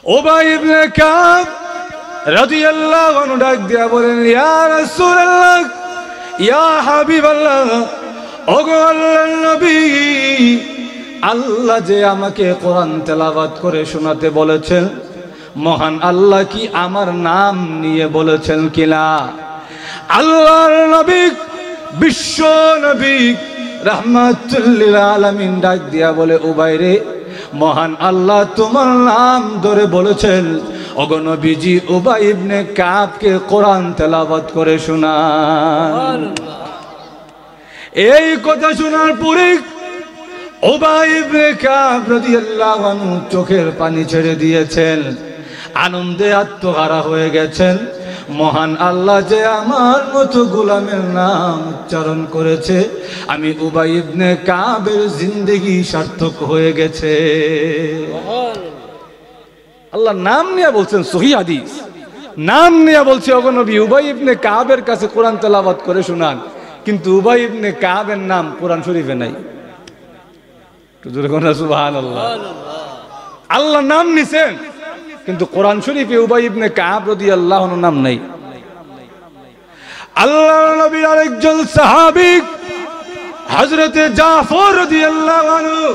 উবাই ইবনে কাব রাদিয়াল্লাহু আনহু ডাক দিয়া বলেন, ইয়া রাসূলুল্লাহ, ইয়া হাবিবাল্লাহ, ওগো আল্লাহর নবী, আল্লাহ যে আমাকে কোরআন তেলাওয়াত করে শোনাতে বলেছেন, মহান আল্লাহ কি আমার নাম নিয়ে বলেছেন কিনা? আল্লাহর নবী, বিশ্ব নবী রাহমাতুল লিল আলামিন ডাক দিয়া বলে, উবাই রে, মহান আল্লাহ তোমার নাম ধরে বলেছেন, ওগো নবীজি উবাই ইবনে কাবকে কোরআন তেলাওয়াত করে শোনান। এই কথা শোনার পরে উবাই ইবনে কাব রাদিয়াল্লাহু আনহু চোখের পানি ছেড়ে দিয়েছেন, আনন্দে আত্মহারা হয়ে গেছেন। মহান আল্লাহ যে আমার মতো গোলামের নাম উচ্চারণ করেছে, আমি উবাই ইবনে কাবের জিন্দেগি সার্থক হয়ে গেছে। আল্লাহ নাম নিয়ে বলছেন, সহিহ হাদিস, নাম নিয়ে বলছে, ওগো নবী উবাই ইবনে কাবের কাছে কোরআন তেলাওয়াত করে শোনান। কিন্তু উবাই ইবনে কাবের নাম কোরআন শরীফে নাই। সুবহানাল্লাহ। আল্লাহ নাম নিছেন, কিন্তু কোরআন শরীফে উবাই ইবনে কাব রাদিয়াল্লাহু আনহু নাম নাই। আল্লাহর নবীর আরেকজন সাহাবী হযরতে জাফর রাদিয়াল্লাহু আনহু,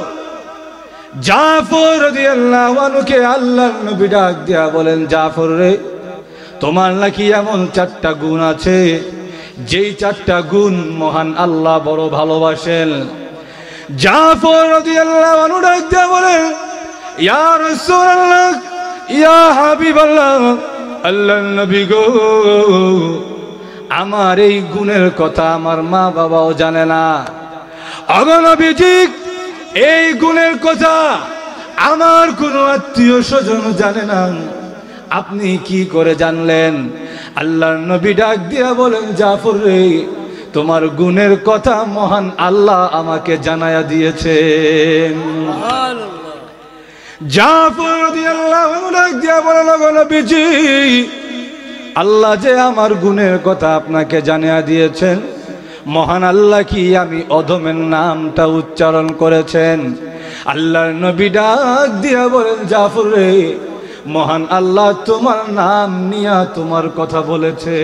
জাফর রাদিয়াল্লাহু আনহুকে আল্লাহর নবী ডাক দিয়া বলেন, জাফর রে, তোমার নাকি এমন 4টা গুণ আছে, যেই 4টা গুণ মহান আল্লাহ বড় ভালোবাসেন। জাফর রাদিয়াল্লাহু আনহু ডাক দিয়া বলেন, ইয়া রাসূলুল্লাহ, ইয়া হাবিবাল্লাহ, আল্লাহর নবী গো, আমার এই গুণের কথা আমার মা বাবাও জানে না। ওগো নবীজি, এই গুণের কথা আমার কোনো আত্মীয় স্বজন জানে না, আপনি কি করে জানলেন? আল্লাহর নবী ডাক দিয়া বলেন, জাফর রে, তোমার গুণের কথা মহান আল্লাহ আমাকে জানায়া দিয়েছেন। জাফর রাদিয়াল্লাহু আনহু ডাক দিয়া বলেন, ওগো নবীজি, আল্লাহ যে আমার গুণের কথা আপনাকে জানিয়ে দিয়েছেন, মহান আল্লাহ কি আমি অধমের নামটা উচ্চারণ করেছেন? আল্লাহর নবী ডাক দিয়া বলেন, জাফর রে, মহান আল্লাহ তোমার নাম নিয়া তোমার কথা বলেছে।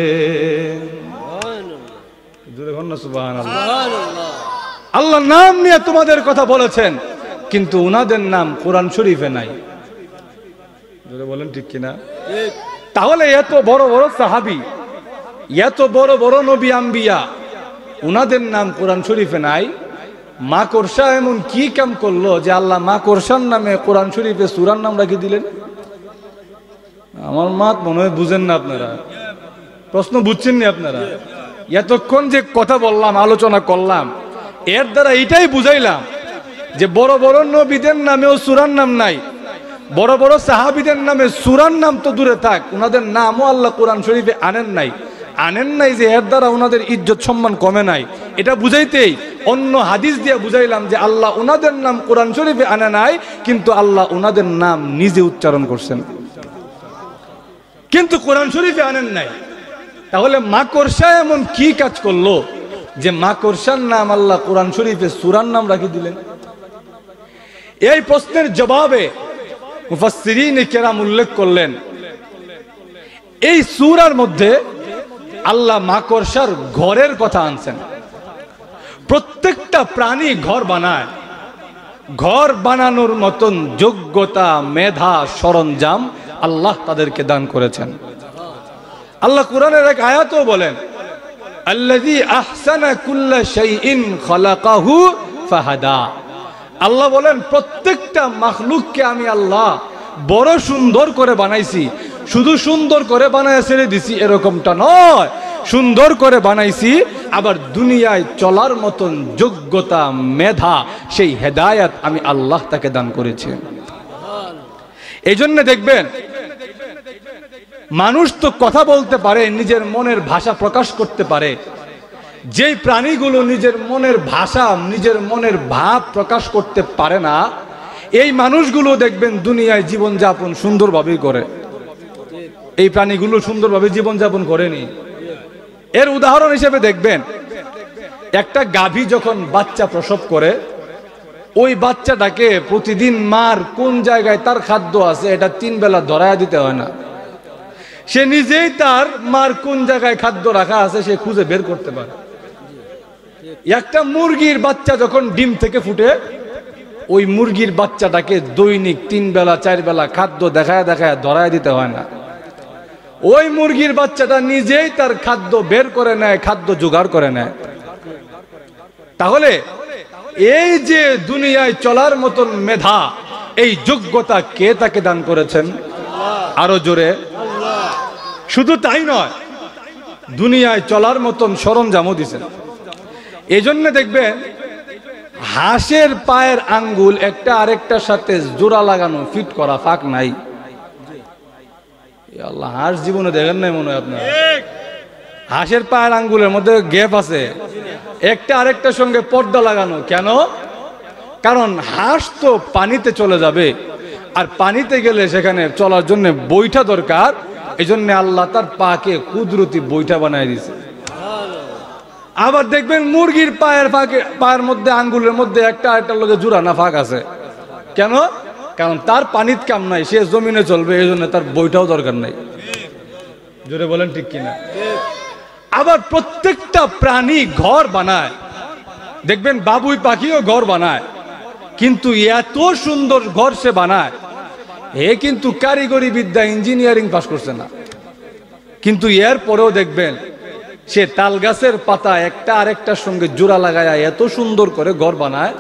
আল্লাহ নাম নিয়ে তোমাদের কথা বলেছেন, কিন্তু উনাদের নাম কোরআন শরীফে নাই। বলেন ঠিক কিনা? তাহলে এত বড় বড় সাহাবী, এত বড় বড় নবী আম্বিয়া, উনাদের নাম কোরআন শরীফে নাই। মাকড়সা এমন কি কাম করলো যে আল্লাহ মাকড়সার নামে কোরআন শরীফে সূরার নাম রাখি দিলেন? আমার মাত মনে হয় বুঝেন না আপনারা, প্রশ্ন বুঝছেন না আপনারা। এতক্ষণ যে কথা বললাম, আলোচনা করলাম, এর দ্বারা এটাই বুঝাইলাম যে বড় বড় নবীদের নামেও সূরার নাম নাই, বড় বড় সাহাবীদের নামে সূরার নাম তো দূরে থাক, উনাদের নামও আল্লাহ কোরআন শরীফে আনেন নাই যে এর দ্বারা উনাদের ইজ্জত সম্মান কমে নাই। এটা বুঝাইতেই অন্য হাদিস দিয়ে বুঝাইলাম যে আল্লাহ উনাদের নাম কোরআন শরীফে আনে নাই, কিন্তু আল্লাহ উনাদের নাম নিজে উচ্চারণ করছেন, কিন্তু কোরআন শরীফে আনেন নাই। তাহলে মাকড়সা এমন কি কাজ করলো যে মাকড়সার নাম আল্লাহ কোরআন শরীফে সূরার নাম রাখি দিলেন? এই প্রশ্নের জবাবে মুফাসসিরিনে কেরাম উল্লেখ করলেন, এই সূরার মধ্যে আল্লাহ মাকড়সার ঘরের কথা আনছেন। প্রত্যেকটা প্রাণী ঘর বানায়, ঘর বানানোর মতন যোগ্যতা, মেধা, সরঞ্জাম আল্লাহ তাদেরকে দান করেছেন। আল্লাহ কোরআনের এক আয়াতও বলেন, আল্লাযী আহসানা কুল্লা শাইইন খালাকাহু ফাহাদা। আল্লাহ বলেন, প্রত্যেকটা মাখলুককে আমি আল্লাহ বড় সুন্দর করে বানাইছি। শুধু সুন্দর করে বানায় ছেড়ে দিছি এরকমটা নয়, সুন্দর করে বানাইছি, আবার দুনিয়ায় চলার মতন যোগ্যতা, মেধা, সেই হেদায়েত আমি আল্লাহ তাকে দান করেছি। এই জন্য দেখবেন মানুষ তো কথা বলতে পারে, নিজের মনের ভাষা প্রকাশ করতে পারে। যেই প্রাণীগুলো নিজের মনের ভাষা, নিজের মনের ভাব প্রকাশ করতে পারে না, এই মানুষগুলো দেখবেন দুনিয়ায় জীবনযাপন সুন্দরভাবেই করে। এই প্রাণীগুলো সুন্দরভাবে জীবনযাপন করেনি। এর উদাহরণ হিসেবে দেখবেন, একটা গাভী যখন বাচ্চা প্রসব করে, ওই বাচ্চাটাকে প্রতিদিন মার কোন জায়গায় তার খাদ্য আছে এটা 3 বেলা ধরায়া দিতে হয় না, সে নিজেই তার মার কোন জায়গায় খাদ্য রাখা আছে সে খুঁজে বের করতে পারে। একটা মুরগির বাচ্চা যখন ডিম থেকে ফুটে, ওই মুরগির বাচ্চাটাকে দৈনিক 3 বেলা 4 বেলা খাদ্য দেখায় দেখায় ধরায় দিতে হয় না, ওই মুরগির বাচ্চাটা নিজেই তার খাদ্য বের করে নেয়, খাদ্য জোগাড় করে নেয়। তাহলে এই যে দুনিয়ায় চলার মতন মেধা, এই যোগ্যতা কে তাকে দান করেছেন? আরো জোরে। শুধু তাই নয়, দুনিয়ায় চলার মতন সরঞ্জামও দিছেন। এই জন্য দেখবেন হাঁসের পায়ের আঙ্গুল একটা আরেকটার সাথে জোড়া লাগানো, ফিট করা, ফাঁক নাই। আল্লাহ, হাঁস জীবনে দেখেন নাই মনে হয় আপনার? হাঁসের পায়ের আঙ্গুলের মধ্যে গ্যাপ আছে, একটা আরেকটার সঙ্গে পর্দা লাগানো। কেন? কারণ হাঁস তো পানিতে চলে যাবে, আর পানিতে গেলে সেখানে চলার জন্য বৈঠা দরকার। এই জন্য আল্লাহ তার পাকে কুদরতি বৈঠা বানায় দিয়েছে। আবার দেখবেন মুরগির পায়ের মধ্যে আঙ্গুলের মধ্যে একটা আরেকটার লগে জোড়া না ফাঁক আছে। কেন? কারণ তার পানির কাম নাই, সে জমিনে চলবে, এই জন্য তার বইটাও দরকার নাই। জোরে বলেন ঠিক কিনা? আবার প্রত্যেকটা প্রাণী ঘর বানায়, দেখবেন বাবুই পাখিও ঘর বানায়, কিন্তু এত সুন্দর ঘর সে বানায়, কিন্তু কারিগরি বিদ্যা ইঞ্জিনিয়ারিং পাস করছে না। কিন্তু এর পরেও দেখবেন সে তাল গাছের পাতা একটা আরেকটার সঙ্গে জোড়া লাগায় এত সুন্দর করে ঘর বানায়।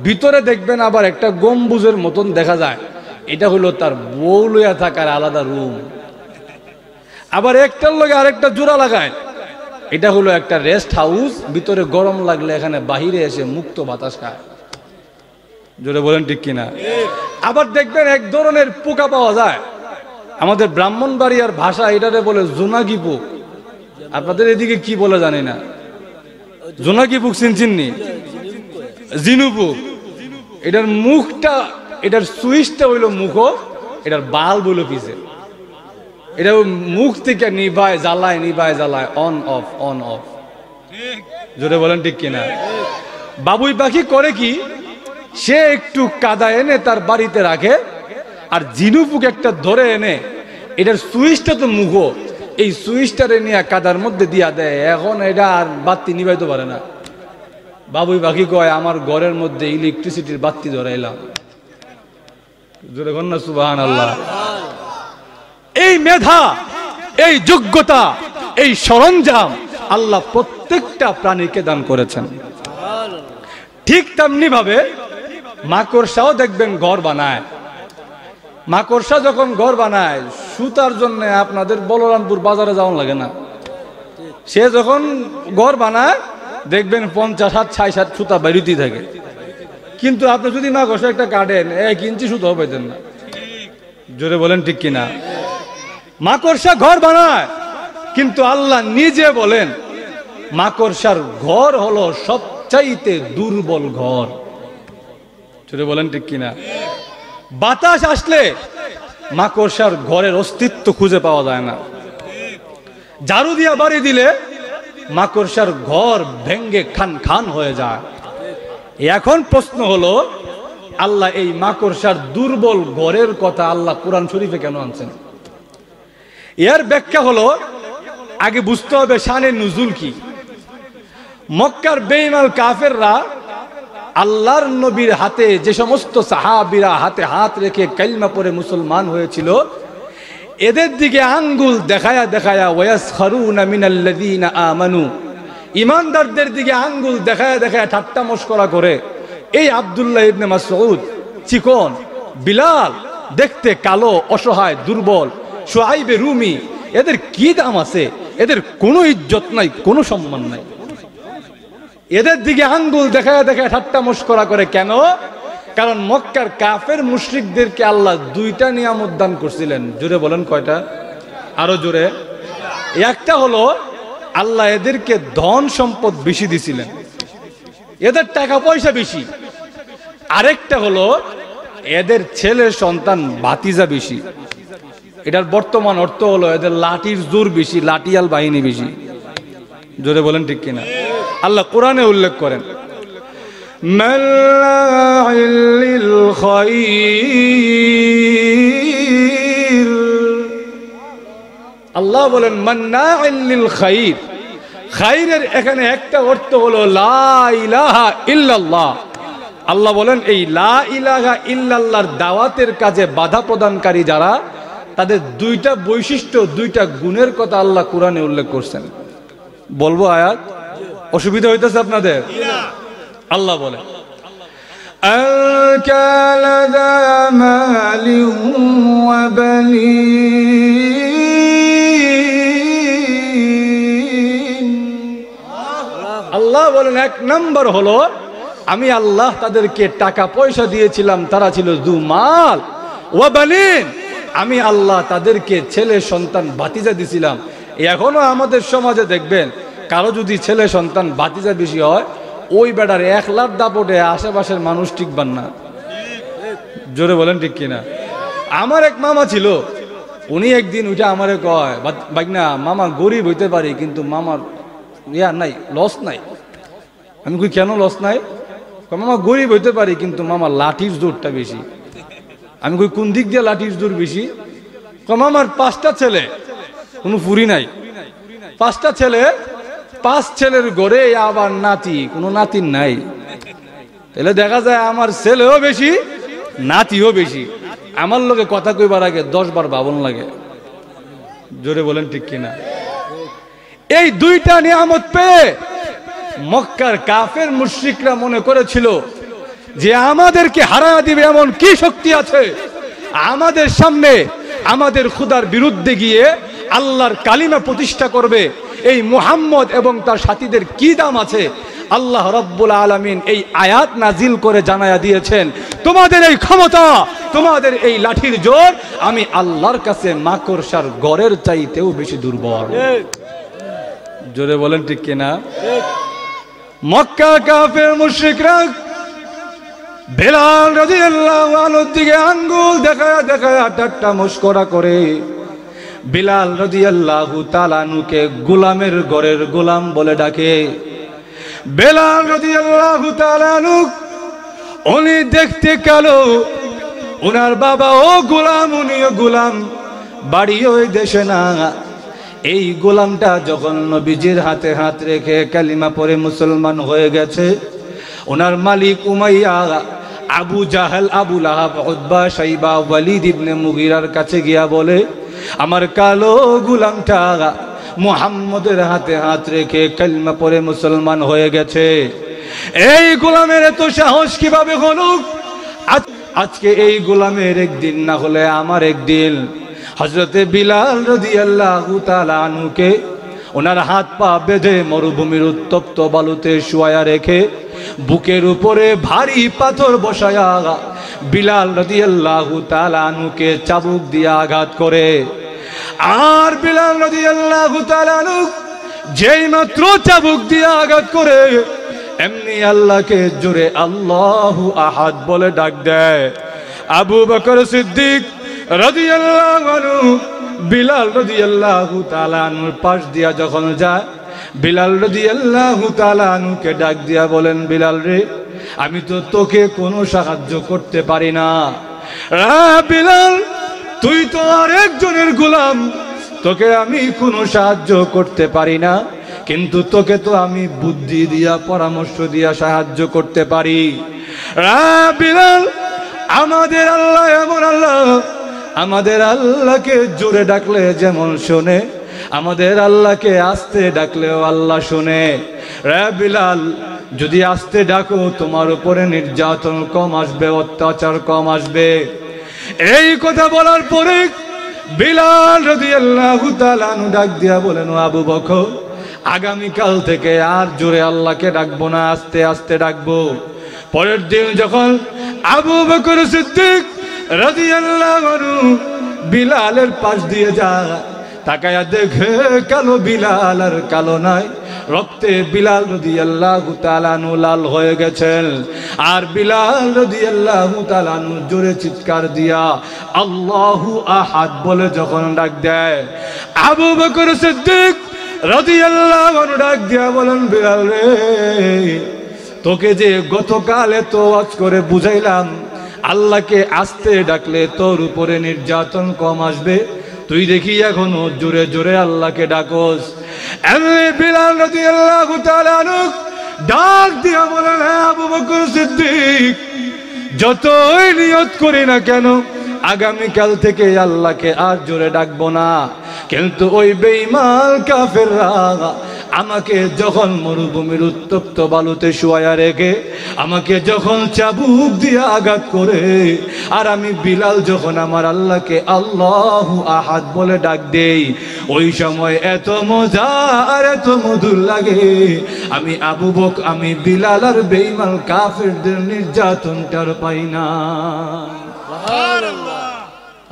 ভিতরে দেখবেন আবার একটা গম্বুজের মতন দেখা যায়, এটা হলো তার বউ লইয়া থাকার আলাদা রুম। আবার একটার লগে আরেকটা জোড়া লাগায়, এটা হলো একটা রেস্ট হাউস, ভিতরে গরম লাগলে এখানে বাহিরে এসে মুক্ত বাতাস খায়। জোরে বলেন ঠিক কিনা? আবার দেখবেন এক ধরনের পোকা পাওয়া যায়, আমাদের ব্রাহ্মণবাড়িয়ার ভাষা এটারে বলে জোনাকি পোক। আপনাদের এদিকে কি বলে জানি না। জোনাকি পোক চিনচিননি? জিনু পোক। এটার মুখটা, এটার সুইচটা হইলো মুখ, এটার বাল্ব হইলো পিছে। এটা মুখ থেকে নিভায় জ্বালায়, নিভায় জ্বালায়, অন অফ, অন অফ। জোরে বলেন ঠিক কিনা? বাবুই পাখি করে কি, সে একটু কাদা এনে তার বাড়িতে রাখে, আর জিনুপুক একটা ধরে এনে, এটার সুইচটা তো মুখ, এই সুইচটারে নিয়ে কাদার মধ্যে দিয়া দেয়। এখন এটা আর বাতি নিভাইতে পারে না। বাবুই পাখি কয়, আমার ঘরের মধ্যে ইলেকট্রিসিটির বাতি ধরাইলাম। জোরে বলেন না সুবহানাল্লাহ। এই মেধা, এই যোগ্যতা, এই সরঞ্জাম আল্লাহ প্রত্যেকটা প্রাণীকে দান করেছেন। ঠিক তেমনি ভাবে মাকড়সাও দেখবেন ঘর বানায়। মাকড়সা যখন ঘর বানায়, সুতার জন্য আপনাদের বলরামপুর বাজারে যাওয়া লাগে না। সে যখন ঘর বানায় দেখবেন 50-60 সুতা বেরিয়েই থাকে। কিন্তু আপনি যদি মাকড়সা একটা কাটেন, 1 ইঞ্চি সুতাও পাইতেন না। জোরে বলেন ঠিক কিনা? মাকড়সা ঘর বানায়, কিন্তু আল্লাহ নিজে বলেন মাকড়সার ঘর হলো সবচাইতে দুর্বল ঘর। জোরে বলেন ঠিক কিনা? বাতাস আসলে মাকড়সার ঘরের অস্তিত্ব খুঁজে পাওয়া যায় না। ঝাড়ু দিয়া বাড়ি দিলে মাকড়সার ঘর ভেঙ্গে খান খান হয়ে যায়। এখন প্রশ্ন হলো, আল্লাহ এই মাকড়সার দুর্বল ঘরের কথা আল্লাহ কোরআন শরীফে কেন আনছেন? এর ব্যাখ্যা হলো, আগে বুঝতে হবে শানে নুজুল কি। মক্কার বেঈমান কাফেররা আল্লাহর নবীর হাতে যে সমস্ত সাহাবীরা হাতে হাত রেখে কালিমা পড়ে মুসলমান হয়েছিল, এদের দিকে আঙ্গুল দেখায়া দেখায়া ওয়াসখারুনা মিনাল্লাযীনা আমানু, ঈমানদারদের দিকে আঙ্গুল দেখায়া দেখায়া ঠাট্টা মশকরা করে। এই আব্দুল্লাহ ইবনে মাসউদ চিকন, বিলাল দেখতে কালো, অসহায়, দুর্বল, শুআইবে রুমি, এদের কি দাম আছে? এদের কোনো ইজ্জত নাই, কোনো সম্মান নাই। এদের দিকে আঙ্গুল দেখায় দেখায় ঠাট্টা মশকরা করে। কেন? কারণ মক্কার কাফের মুশরিকদেরকে আল্লাহ 2টা নিয়ামত দান করছিলেন। জোরে বলেন কয়টা? আরো জোরে। একটা হলো আল্লাহ এদেরকে ধন সম্পদ বেশি দিছিলেন, এদের টাকা পয়সা বেশি। আরেকটা হলো এদের ছেলে সন্তান ভাতিজা বেশি। এটার বর্তমান অর্থ হলো এদের লাঠির জোর বেশি, লাঠিয়াল বাহিনী বেশি। জোরে বলেন ঠিক কিনা? আল্লাহ কোরআনে উল্লেখ করেন, মাল্লা'ইল লিল খায়র। আল্লাহ বলেন মান্না'ইল লিল খায়র। খায়রের এখানে একটা অর্থ হলো লা ইলাহা ইল্লাল্লাহ। আল্লাহ বলেন এই লা ইলাহা ইল্লাল্লাহর দাওয়াতের কাজে বাধা প্রদানকারী যারা, তাদের দুইটা বৈশিষ্ট্য, দুইটা গুণের কথা আল্লাহ কোরআনে উল্লেখ করছেন। বলবো আয়াত? অসুবিধা হইতেছে আপনাদের? আল্লাহ বলে আল্লাহ বলেন এক নম্বর হলো আমি আল্লাহ তাদেরকে টাকা পয়সা দিয়েছিলাম, তারা ছিল দুমাল ওয়া বানিন। আমি আল্লাহ তাদেরকে ছেলে সন্তান ভাতিজা দিছিলাম। এখনো আমাদের সমাজে দেখবেন কারো যদি ছেলে সন্তান ভাতিজা বেশি হয়, ওই বেটার 1 লাখ দাপটে আশেপাশের মানুষ টিকবান না। জোরে বলেন ঠিক কিনা? আমার এক মামা ছিল, উনি একদিন উঠে আমারে কয়, ভাগনা মামা গরিব হইতে পারি কিন্তু মামার নাই, লস নাই। আমি কই কেন লস নাই? মামা গরিব হইতে পারি কিন্তু মামা লাঠির জোরটা বেশি। আমি কই কোন দিক দিয়ে লাঠির জোর বেশি? মামার 5টা ছেলে, কোনো ফুরি নাই। 5টা ছেলে, 5 ছেলের ঘরে আবার নাতি, কোনো নাতির নাই। তাহলে দেখা যায় আমার ছেলেও বেশি, নাতিও বেশি। আমার লোকে কথা কইবার আগে 10 বার ভাবন লাগে। জোরে বলেন ঠিক কিনা? এই দুইটা নিয়ামত পেয়ে মক্কার কাফের মুশরিকরা মনে করেছিল যে আমাদেরকে হারায়া দিবে এমন কি শক্তি আছে, আমাদের সামনে আমাদের খোদার বিরুদ্ধে গিয়ে আল্লাহর কালিমা প্রতিষ্ঠা করবে। এই মুহাম্মদ এবং তার সাথীদের কি দাম আছে? আল্লাহ রাব্বুল আলামিন এই আয়াত নাজিল করে জানায়া দিয়েছেন, তোমাদের এই ক্ষমতা, তোমাদের এই লাঠির জোর আমি আল্লাহর কাছে মাকড়সার গড়ের চাইতেও বেশি দুর্বল। জোরে বলেন ঠিক কিনা? মক্কা কাফের মুশরিকরা বেলাল রাদিয়াল্লাহু আনহুর দিকে আঙ্গুল দেখায়া দেখায়া ঠাট্টা মশকরা করে বিলাল রাদিয়াল্লাহু তাআলা আনহুকে গোলামের ঘরের গোলাম বলে ডাকে। বেলাল রাদিয়াল্লাহু তাআলা আনহু উনি দেখতে কালো, ওনার বাবা ও গোলাম, উনিও গোলাম, বাড়ি ওই দেশে না। এই গোলামটা যখন নবীজির হাতে হাত রেখে কালিমা পড়ে মুসলমান হয়ে গেছে, ওনার মালিক উমাইয়া, আবু জাহেল, আবু লাহাব, উতবা, শাইবা, ওয়ালিদ ইবনে মুগিরার কাছে গিয়া বলে, আমার কালো গোলামটা মুহাম্মদের হাতে হাত রেখে কালিমা পড়ে মুসলমান হয়ে গেছে। এই গোলামের এত সাহস কিভাবে হলো? আজকে এই গোলামের একদিন না হলে আমার একদিন। হযরতে বিলাল রাদিয়াল্লাহু তাআলা আনহুকে ওনার হাত পা বেঁধে মরুভূমির উত্তপ্ত বালুতে শুয়ায়া রেখে বুকের উপরে ভারী পাথর বসায়া বিলাল রাদিয়াল্লাহু তাআলা আনহুকে চাবুক দিয়ে আঘাত করে। আর বিলাল রাদিয়াল্লাহু তাআলা আনহু যেই মাত্র চাবুক দিয়ে আঘাত করে, এমনি আল্লাহকে জোরে আল্লাহু আহাদ বলে ডাক দেয়। আবু বকর সিদ্দিক রাদিয়াল্লাহু আনহু বিলাল রাদিয়াল্লাহু তাআলা আনহুর পাশ দিয়া যখন যায়, বিলাল রাদিয়াল্লাহু তাআলা আনহুকে ডাক দিয়া বলেন, বিলাল রে, আমি তো তোকে কোনো সাহায্য করতে পারি না। বিলাল, তুই তো আরেকজনের গোলাম, তোকে আমি কোনো সাহায্য করতে পারি না, কিন্তু তোকে তো আমি বুদ্ধি দিয়া পরামর্শ দিয়া সাহায্য করতে পারি। বিলাল, আমাদের আল্লাহ এমন আল্লাহ, আমাদের আল্লাহকে জোরে ডাকলে যেমন শোনে, আমাদের আল্লাহকে আস্তে ডাকলেও আল্লাহ শোনে। বিলাল, যদি আস্তে ডাকো তোমার উপরে নির্যাতন কম আসবে, অত্যাচার কম আসবে। এই কথা বলার পরে বিলাল রাদিয়াল্লাহু তাআলা আনহু ডাক দিয়া বলেন, আবু বকর, আগামীকাল থেকে আর জোরে আল্লাহকে ডাকবো না, আস্তে আস্তে ডাকবো। পরের দিন যখন আবু বকর সিদ্দিক রাদিয়াল্লাহু আনহু বিলালের পাশ দিয়ে যায়, তাকায়া দেখে কালো বিলাল আর কালো নাই, রক্তে বিলাল রাদিয়াল্লাহু তাআলা আনহু লাল হয়ে গেছেন। আর বিলাল রাদিয়াল্লাহু তাআলা আনহু জোরে চিৎকার দিয়া আল্লাহু আহাদ বলে যখন ডাক দেয়, আবু বকর সিদ্দিক রাদিয়াল্লাহু আনহু ডাক দিয়া বলেন, বিলাল রে, তোকে যে গতকাল এত ওয়াজ করে বুঝাইলাম আল্লাহকে আস্তে ডাকলে তোর উপরে নির্যাতন কম আসবে, তুই দেখি এখনো জোরে জোরে আল্লাহকে ডাকোস। এমনি বিলাল রাদিয়াল্লাহু তাআলা আনহু ডাক দিয়া বলেন, হে আবু বকর সিদ্দিক, যতই নিয়ত করি না কেন আগামীকাল থেকে আল্লাহকে আর জোরে ডাকবো না, কিন্তু ওই বেঈমান কাফেররা আমাকে যখন মরুভূমির উত্তপ্ত বালুতে শুয়ায়া রেখে আমাকে যখন চাবুক দিয়ে আঘাত করে, আর আমি বিলাল যখন আমার আল্লাহকে আল্লাহু আহাদ বলে ডাক দেই, ওই সময় এত মজা আর এত মধুর লাগে, আমি বিলাল আর বেঈমান কাফেরদের নির্যাতনটার পাই না।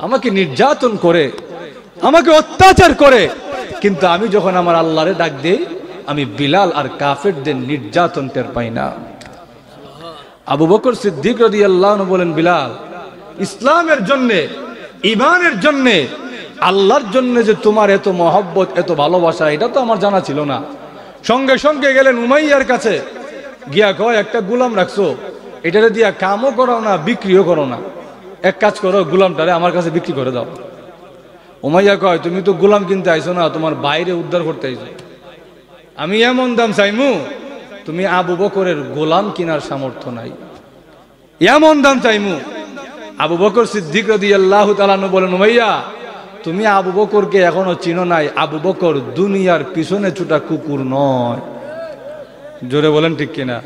আমাকে নির্যাতন করে, আমাকে অত্যাচার করে, কিন্তু আমি যখন আমার আল্লাহরে ডাক দেই আমি বিলাল আর কাফেরদের নির্যাতন টের পাই না। আবু বকর সিদ্দিক রাদিয়াল্লাহু আনহু বলেন, বিলাল, ইসলামের জন্য, ঈমানের জন্য, আল্লাহর জন্য যে তোমার এত মহব্বত, এত ভালোবাসা, এটা তো আমার জানা ছিল না। সঙ্গে সঙ্গে গেলেন উমাইয়ার কাছে, গিয়া কয়, একটা গোলাম রাখছো, এটারে দিয়া কামও করো না, বিক্রিও করো না, এক কাজ করো, গোলামটারে আমার কাছে বিক্রি করে দাও। উমাইয়া কয়, তুমি তো গোলাম কিনতে আইছো না, তোমার বাইরে উদ্ধার করতে আইছো, আমি এমন দাম চাইমু, তুমি আবু বকরের গোলাম কিনার সামর্থ্য নাই, এমন দাম চাইমু। আবু বকর সিদ্দিক রাদিয়াল্লাহু তাআলা আনহু বলেন, উমাইয়া, তুমি আবু বকরকে এখনো চিনো নাই, আবু বকর দুনিয়ার পিছনে ছুটা কুকুর নয়। জোরে বলেন ঠিক কিনা?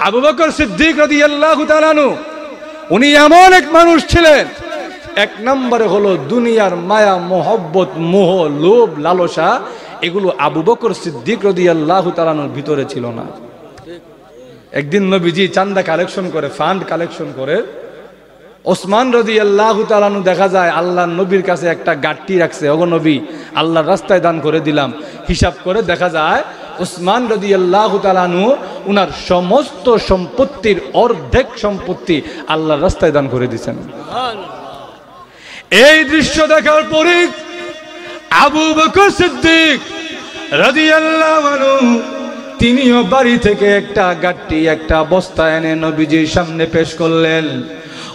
আবু বকর সিদ্দিক রাদিয়াল্লাহু তাআলা আনহু উনি এমন এক মানুষ ছিলেন, এক নম্বরে হলো দুনিয়ার মায়া, মোহব্বত, মোহ, লোভ, লালসা, এগুলো আবু বকর সিদ্দিক রাদিয়াল্লাহু তাআলা আনহুর ভিতরে ছিল না। একদিন নবীজি চান্দা কালেকশন করে, ফান্ড কালেকশন করে, ওসমান রাদিয়াল্লাহু তাআলা আনহু দেখা যায় আল্লাহর নবীর কাছে একটা গাট্টি রাখছে, ওগো নবী, আল্লাহর রাস্তায় দান করে দিলাম। হিসাব করে দেখা যায় ওসমান রাদিয়াল্লাহু তাআলা আনহু উনার সমস্ত সম্পত্তির অর্ধেক সম্পত্তি আল্লাহর রাস্তায় দান করে দিয়েছেন। এই দৃশ্য দেখার পরে আবু বকর সিদ্দিক রাদিয়াল্লাহু আনহু তিনিও বাড়ি থেকে একটা গাট্টি, একটা বস্তা এনে নবীজির সামনে পেশ করলেন।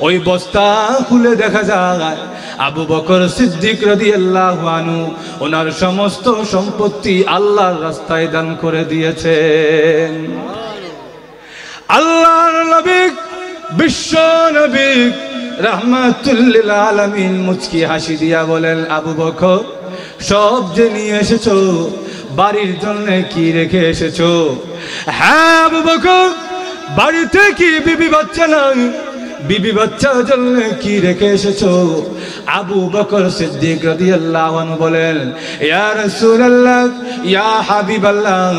ওই বস্তা খুলে দেখা যায় আবু বকর সিদ্দিক রাদিয়াল্লাহু আনহু ওনার সমস্ত সম্পত্তি আল্লাহর রাস্তায় দান করে দিয়েছেন। আল্লাহর নবী, বিশ্ব নবী রাহমাতুল লিল আলামিন মুচকি হাসি দিয়া বলেন, আবু বকর, সব যে নিয়ে এসেছো, বাড়ির জন্য কি রেখে এসেছো? হ্যাঁ আবু বকর, বাড়িতে কি বিবি বাচ্চা নাই? বিবি বাচ্চার জন্য কি রেখে এসেছো? আবু বকর সিদ্দিক রাদিয়াল্লাহু আনহু বলেন, ইয়া রাসূলুল্লাহ, ইয়া হাবিবাল্লাহ,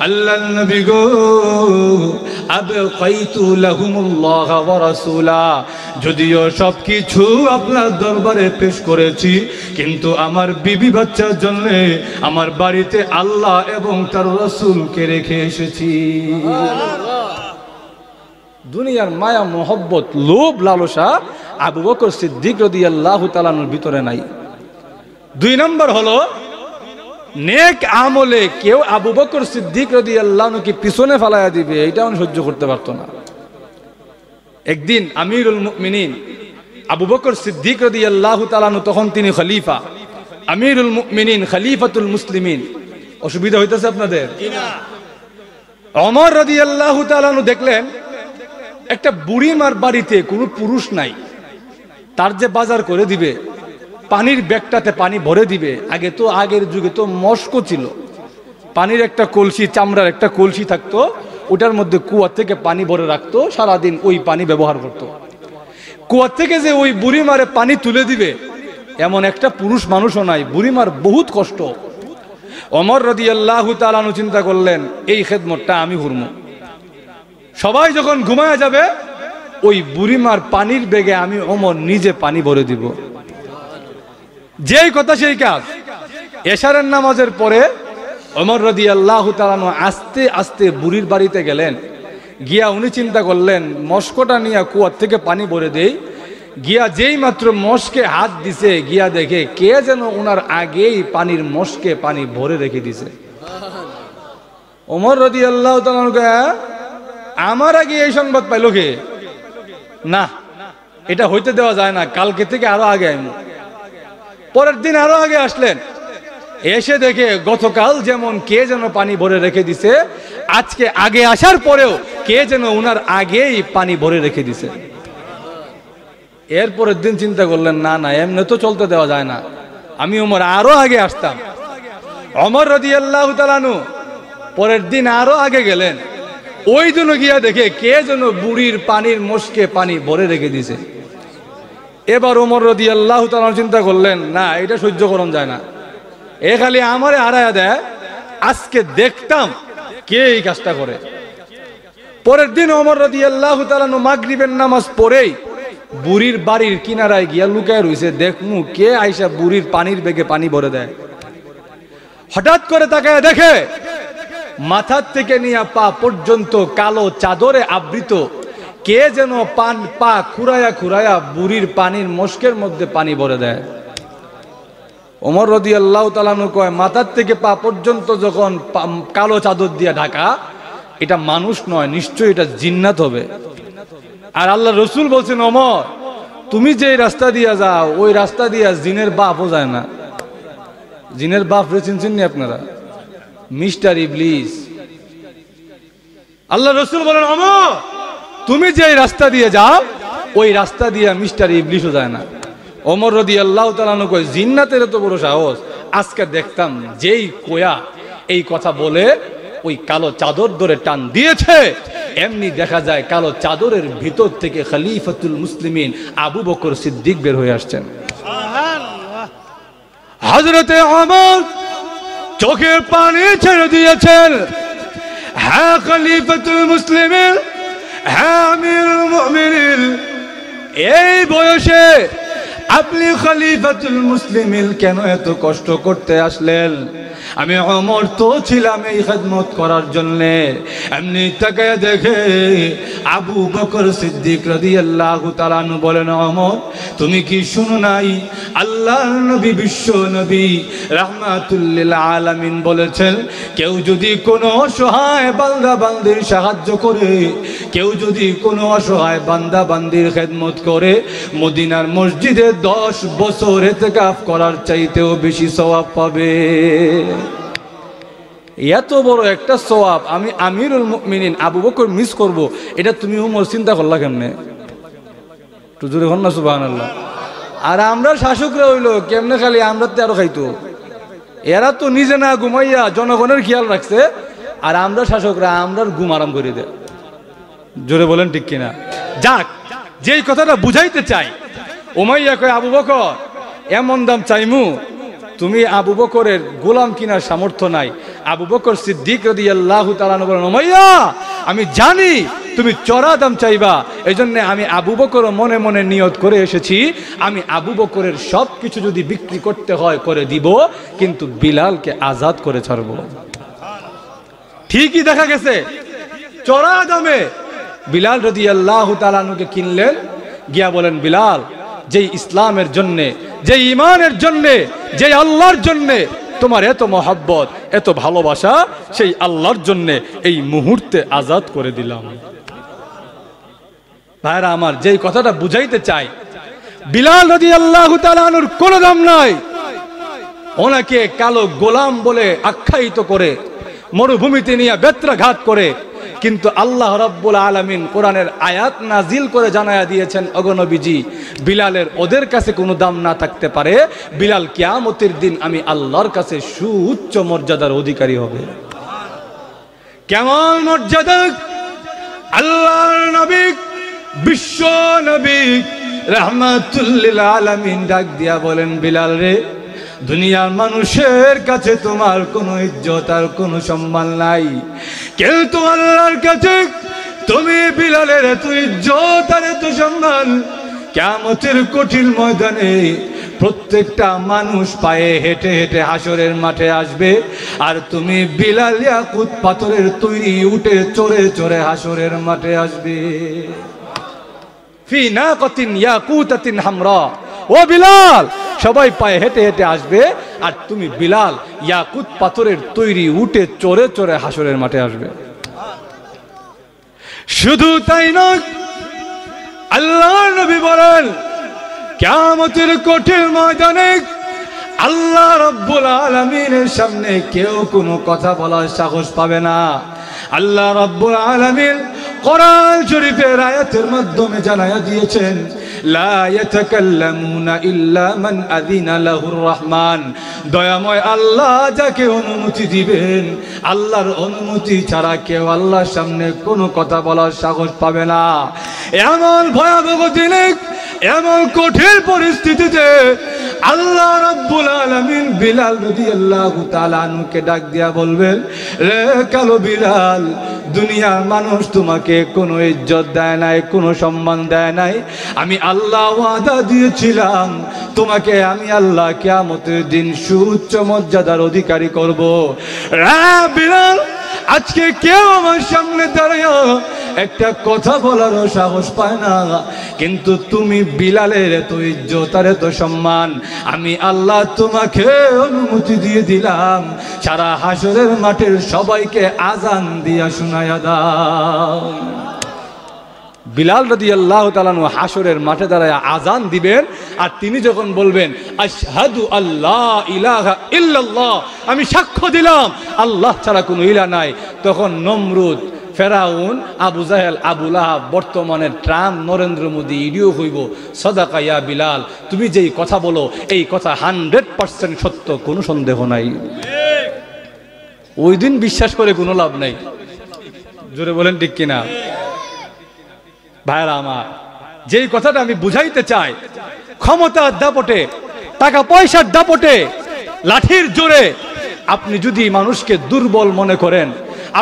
আল্লাহর নবী গো, আবকাইতু লাহুমুল্লাহ ওয়া রাসূলা, যদিও সবকিছু আপনার দরবারে পেশ করেছি, কিন্তু আমার বিবি বাচ্চার জন্য আমার বাড়িতে আল্লাহ এবং তার রাসূলকে রেখে এসেছি। দুনিয়ার মায়া, মোহব্বত, লোভ, লালসা আবু বকর সিদ্দিক রাদিয়াল্লাহু তাআলা আনহুর ভিতরে নাই। দুই নম্বর হলো নেক আমলে কেউ আবু বকর সিদ্দিক রাদিয়াল্লাহু আনহুকে পিছনে ফেলাইয়া দিবে, এটা উনি সহ্য করতে পারতো না। একদিন আমিরুল মুমিনিন আবু বকর সিদ্দিক রাদিয়াল্লাহু তাআলা আনহু, তখন তিনি খলিফা, আমিরুল মুমিনিন, খলিফাতুল মুসলিমিন। অসুবিধা হইতেছে আপনাদের? ওমর রাদিয়াল্লাহু তাআলা আনহু দেখলেন একটা বুড়িমার বাড়িতে কোনো পুরুষ নাই, তার যে বাজার করে দিবে, পানির ব্যাগটাতে পানি ভরে দিবে। আগে তো, আগের যুগে তো মস্কো ছিল, পানির একটা কলসি, চামড়ার একটা কলসি থাকতো, ওটার মধ্যে কুয়া থেকে পানি ভরে রাখতো, সারাদিন ওই পানি ব্যবহার করত। কুয়া থেকে যে ওই বুড়িমারে পানি তুলে দিবে এমন একটা পুরুষ মানুষও নাই, বুড়িমার বহুত কষ্ট। ওমর রাদিয়াল্লাহু তাআলা আনহু চিন্তা করলেন, এই খেদমতটা আমি করব। সবাই যখন ঘুমায় যাবে, ওই বুড়িমার পানির বেগে আমি ওমর নিজে পানি ভরে দিব। যেই কথা সেই কাজ। এশারের নামাজের পরে ওমর রাদিয়াল্লাহু তাআলা আনহু আস্তে আস্তে বুড়ির বাড়িতে গেলেন। গিয়া উনি চিন্তা করলেন, মস্কটা নিয়ে কুয়ার থেকে পানি ভরে দেই। গিয়া যেই মাত্র মস্কে হাত দিছে, গিয়া দেখে কে যেন ওনার আগেই পানির মস্কে পানি ভরে রেখে দিছে। ওমর রাদিয়াল্লাহু তাআলা আনহু আমার আগে এই সংবাদ পাইলো কে? না, এটা হইতে দেওয়া যায় না, কালকে থেকে আরো আগে আইমু। পরের দিন আরো আগে আসলেন, এসে দেখে গতকাল যেমন কে যেন পানি ভরে রেখে দিছে, আজকে আগে আসার পরেও কে যেন উনার আগেই পানি ভরে রেখে দিছে। এরপরের দিন চিন্তা করলেন, না না, এমনি তো চলতে দেওয়া যায় না, আমি ওমর আরো আগে আসতাম। ওমর রাদিয়াল্লাহু তাআলা আনহু পরের দিন আরো আগে গেলেন, ওই জন্য গিয়া দেখে কে যেন বুড়ির পানির মশকে পানি ভরে রেখে দিছে। এবার ওমর রাদিয়াল্লাহু তাআলা চিন্তা করলেন, না এটা সহ্য করন যায় না, এ খালি আমারে হারায়া দেয়, আজকে দেখতাম কে এই কাজটা করে। পরের দিন ওমর রাদিয়াল্লাহু তাআলা মাগরিবের নামাজ পড়েই বুড়ির বাড়ির কিনারায় গিয়া লুকায় রইছে, দেখমু কে আইসা বুড়ির পানির বেগে পানি ভরে দেয়। হঠাৎ করে তাকায় দেখে মাথার থেকে নিয়ে পা পর্যন্ত কালো চাদরে আবৃত কে যেন পা খুরায়া খুরায়া বুড়ির পানির মশকের মধ্যে পানি ভরে দেয়। ওমর রাদিয়াল্লাহু তাআলা কয়, মাথার থেকে পা পর্যন্ত যখন কালো চাদর দিয়ে ঢাকা, এটা মানুষ নয়, নিশ্চয়ই এটা জিন্নাত হবে। আর আল্লাহ রসুল বলছেন, ওমর তুমি যে রাস্তা দিয়া যাও ওই রাস্তা দিয়া জিনের বাপও যায় না। জিনের বাপ রে চিনছেন নি আপনারা? মিস্টার ইবলিস। আল্লাহ রসুল বলেন, ওমর তুমি যে রাস্তা দিয়ে যাও ওই রাস্তা দিয়া মিস্টার ইবলিসও যায় না। ওমর রাদিয়াল্লাহু তাআলা কয়, জিন্নাতের এত বড় সাহস, আজকে দেখতাম যেই কোয়া এই কথা বলে ওই কালো চাদর ধরে টান দিয়েছে, এমনি দেখা যায় কালো চাদরের ভিতর থেকে খলিফাতুল মুসলিমিন আবু বকর সিদ্দিক বের হয়ে আসছেন। হযরতে ওমর চোখের পানি ছেড়ে দিয়েছেন, হ্যাঁ খলিফাতুল মুসলিমিন, হ্যাঁ আমিরুল মুমিনিন, এই বয়সে আপনি খলিফাতুল মুসলিমিন কেন এত কষ্ট করতে আসলেন? আমি ওমর তো ছিলাম এই খেদমত করার জন্য। এমনি তাকায় দেখে আবু বকর সিদ্দিক রাদিয়াল্লাহু তাআলা আনহু বলেন, ওমর তুমি কি শুনো নাই আল্লাহর নবী বিশ্ব নবী রাহমাতুল লিল আলামিন বলেছেন, কেউ যদি কোনো অসহায় বান্দা বান্দির সাহায্য করে, কেউ যদি কোনো অসহায় বান্দা বান্দির খেদমত করে, মদিনার মসজিদে 10 বছর ইতিকাফ করার চাইতেও বেশি সওয়াব পাবে। এত বড় একটা সওয়াব আমি আমিরুল মুমিনিন আবু বকর মিস করব, এটা তুমি ওমর চিন্তা করলা কেমনে? একটু জোরে বল না সুবহানাল্লাহ। আর আমরা শাসকরা হইলো কেমনে, খালি আমরা তো আরো খাইতো, এরা তো নিজে না ঘুমাইয়া জনগণের খেয়াল রাখছে, আর আমরা শাসকরা আমরার ঘুম আরাম করে দেয়। জোরে বলেন ঠিক কিনা? যাক, যেই কথাটা বুঝাইতে চাই, উমাইয়া কয়, আবু বকর এমন দাম চাইমু, তুমি আবু বকরের গোলাম কিনার সামর্থ্য নাই। আবু বকর সিদ্দিক রাদিয়াল্লাহু তাআলা বলেন, উমাইয়া আমি জানি তুমি চড়া দাম চাইবা, এজন্য আমি আবু বকর মনে মনে নিয়ত করে এসেছি, আমি আবু বকরের সব কিছু যদি বিক্রি করতে হয় করে দিব, কিন্তু বিলালকে আজাদ করে ছাড়ব। ঠিকই দেখা গেছে, চড়া দামে বিলাল রাদিয়াল্লাহু তাআলা কে কিনলেন। গিয়া বলেন, বিলাল যেই ইসলামের জন্যে, যেই ইমানের জন্যে, যেই আল্লাহর জন্যে তোমার এত মহব্বত, এত ভালোবাসা, সেই আল্লাহর জন্যে এই মুহূর্তে আজাদ করে দিলাম। ভাইরা আমার, যেই কথাটা বুঝাইতে চাই, বিলাল রাদিয়াল্লাহু তাআলা আনহুর কোনো দাম নাই। ওনাকে কালো গোলাম বলে আখ্যায়িত করে মরুভূমিতে নিয়ে বেত্রাঘাত করে, কিন্তু আল্লাহ রাব্বুল আলামিন কোরআনের আয়াত নাজিল করে জানায়া দিয়েছেন, ওগো নবীজি বিলালের ওদের কাছে কোনো দাম না থাকতে পারে, বিলাল কিয়ামতের দিন আমি আল্লাহর কাছে সুউচ্চ মর্যাদার অধিকারী হবে। কেমন মর্যাদা! আল্লাহর নবী বিশ্ব নবী রাহমাতুল লিল আলামিন ডাক দিয়া বলেন, বিলাল রে, দুনিয়ার মানুষের কাছে তোমার কোনো ইজ্জত আর কোনো সম্মান নাই, কিন্তু আল্লাহর কাছে তুমি বিলালের এত ইজ্জত আর এত সম্মান, কিয়ামতের কঠিন ময়দানে প্রত্যেকটা মানুষ পায়ে হেঁটে হেঁটে হাসরের মাঠে আসবে, আর তুমি বিলাল ইয়াকুত পাথরের তৈরি উঠে চড়ে চড়ে হাসরের মাঠে আসবে। ফি নাকাতিন ইয়াকুতাতিন হামরা, ও বিলাল, সবাই পায়ে হেঁটে হেঁটে আসবে, আর তুমি বিলাল ইয়াকুত পাথরের তৈরি উঠে চড়ে চড়ে হাসরের মাঠে আসবে। শুধু তাই নয়, আল্লাহর নবী বলেন কিয়ামতের কঠিন ময়দানে আল্লাহ রাব্বুল আলামিনের সামনে কেউ কোনো কথা বলার সাহস পাবে না। আল্লাহ রাব্বুল আলামিন কোরআন শরীফের আয়াতের মাধ্যমে জানায়া দিয়েছেন, লা ইয়াতাকাল্লামুনা ইল্লা মান আযিনা লাহুর রহমান। দয়াময় আল্লাহ যাকে অনুমতি দিবেন, আল্লাহর অনুমতি ছাড়া কেউ আল্লাহর সামনে কোনো কথা বলার সাহস পাবে না। এমন ভয়াবহ দিনে, এমন কঠিন পরিস্থিতিতে আল্লাহ রাব্বুল আলামিন বিলাল রাদিয়াল্লাহু তাআলা আনহুকে ডাক দিয়া বলবেন, রে কালো বিলাল, দুনিয়ার মানুষ তোমাকে কোনো ইজ্জত দেয় নাই, কোনো সম্মান দেয় নাই। আমি আল্লাহ ওয়াদা দিয়েছিলাম তোমাকে আমি আল্লাহ কিয়ামতের দিন সুউচ্চ মর্যাদার অধিকারী করব। রে বিলাল, আজকে কেউ আমার সামনে দাঁড়িয়ে একটা কথা বলারও সাহস পায় না, কিন্তু তুমি বিলালের এত ইজ্জত আর এত সম্মান আমি আল্লাহ তোমাকে অনুমতি দিয়ে দিলাম, সারা হাসরের মাঠের সবাইকে আজান দিয়া শোনায়া দাও। বিলাল রাদিয়াল্লাহু তাআলা হাসরের মাঠে দাঁড়ায় আজান দিবেন, আর তিনি যখন বলবেন আশহাদু আল্লা ইলাহা ইল্লাল্লাহ, আমি সাক্ষ্য দিলাম আল্লাহ ছাড়া কোনো ইলাহ নাই, তখন নমরুদ, ফেরাউন, আবু জাহেল, আবু লাহাব, বর্তমানের ট্রাম্প, নরেন্দ্র মোদী ইডিও হইব সাদাকা ইয়া বিলাল, তুমি যেই কথা বলো এই কথা 100% সত্য, কোনো সন্দেহ নাই। ওই দিন বিশ্বাস করে কোনো লাভ নাই। জোরে বলেন ঠিক কিনা? ভাইরা আমার, যেই কথাটা আমি বুঝাইতে চাই, ক্ষমতার দাপটে, টাকা পয়সার দাপটে, লাঠির জোরে আপনি যদি মানুষকে দুর্বল মনে করেন,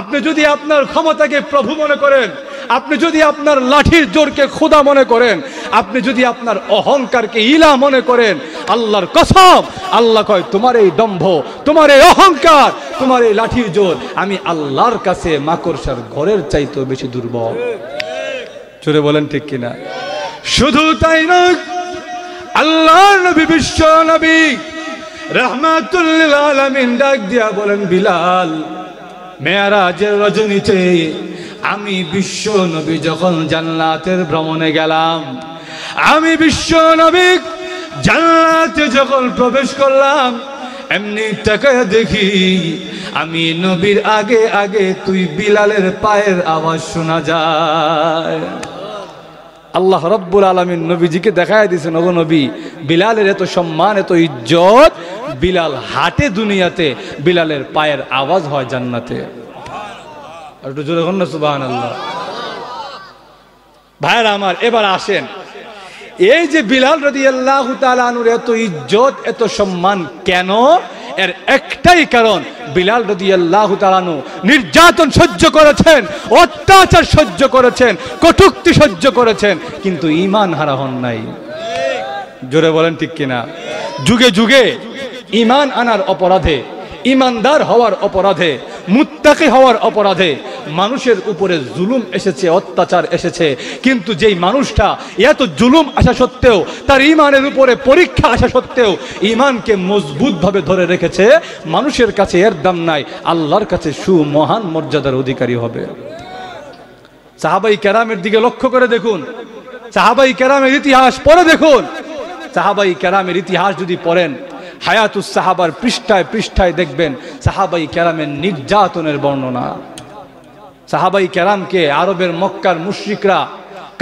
আপনি যদি আপনার ক্ষমতাকে প্রভু মনে করেন, আপনি যদি আপনার লাঠির জোরকে খোদা মনে করেন, আপনি যদি আপনার অহংকারকে ইলা মনে করেন, আল্লাহর কসম, আল্লাহ কয় তোমার এই দম্ভ, তোমার এই অহংকার, তোমার এই লাঠির জোর আমি আল্লাহর কাছে মাকড়সার ঘরের চাইতেও বেশি দুর্বল। জোরে বলেন ঠিক কিনা? শুধু তাই নয়, আল্লাহর নবী, বিশ্ব নবী রাহমাতুল লিল আলামিন ডাক দিয়া বলেন, বিলাল, মেরাজের রজনীতে আমি বিশ্ব নবী যখন জান্নাতের ভ্রমণে গেলাম, আমি বিশ্ব নবী জান্নাতে যখন প্রবেশ করলাম, এমনি তাকায় দেখি আমি নবীর আগে আগে তুই বিলালের পায়ের আওয়াজ শোনা যায়। আল্লাহ রাব্বুল আলামিন নবীজিকে দেখায় দিয়েছেন, ওগো নবী, বিলালের এত সম্মান, এত ইজ্জত, বিলাল হাঁটে দুনিয়াতে, বিলালের পায়ের আওয়াজ হয় জান্নাতে। আর একটু জোরে বলুন না সুবহানাল্লাহ। ভাইরা আমার, এবার আসেন, এই যে বিলাল রাদিয়াল্লাহু তাআলা আনহুর এত ইজ্জত, এত সম্মান কেন? এর একটাই কারণ, বিলাল রাদিয়াল্লাহু তাআলা আনহু নির্যাতন সহ্য করেছেন, অত্যাচার সহ্য করেছেন, কটূক্তি সহ্য করেছেন, কিন্তু ঈমান হারা হন নাই। জোরে বলেন ঠিক কিনা? যুগে যুগে ঈমান আনার অপরাধে, ঈমানদার হওয়ার অপরাধে, মুত্তাকি হওয়ার অপরাধে মানুষের উপরে জুলুম এসেছে, অত্যাচার এসেছে, কিন্তু যেই মানুষটা এত জুলুম আসা সত্ত্বেও, তার ঈমানের উপরে পরীক্ষা আসা সত্ত্বেও ঈমানকে মজবুত ভাবে ধরে রেখেছে, মানুষের কাছে এর দাম নাই, আল্লাহর কাছে সুমহান মর্যাদার অধিকারী হবে। সাহাবাই কেরামের দিকে লক্ষ্য করে দেখুন, সাহাবাই কেরামের ইতিহাস পড়ে দেখুন। সাহাবাই কেরামের ইতিহাস যদি পড়েন, হায়াতুস সাহাবার পৃষ্ঠায় পৃষ্ঠায় দেখবেন সাহাবাই কেরামের নির্যাতনের বর্ণনা। সাহাবাই কেরামকে আরবের মক্কার মুশরিকরা,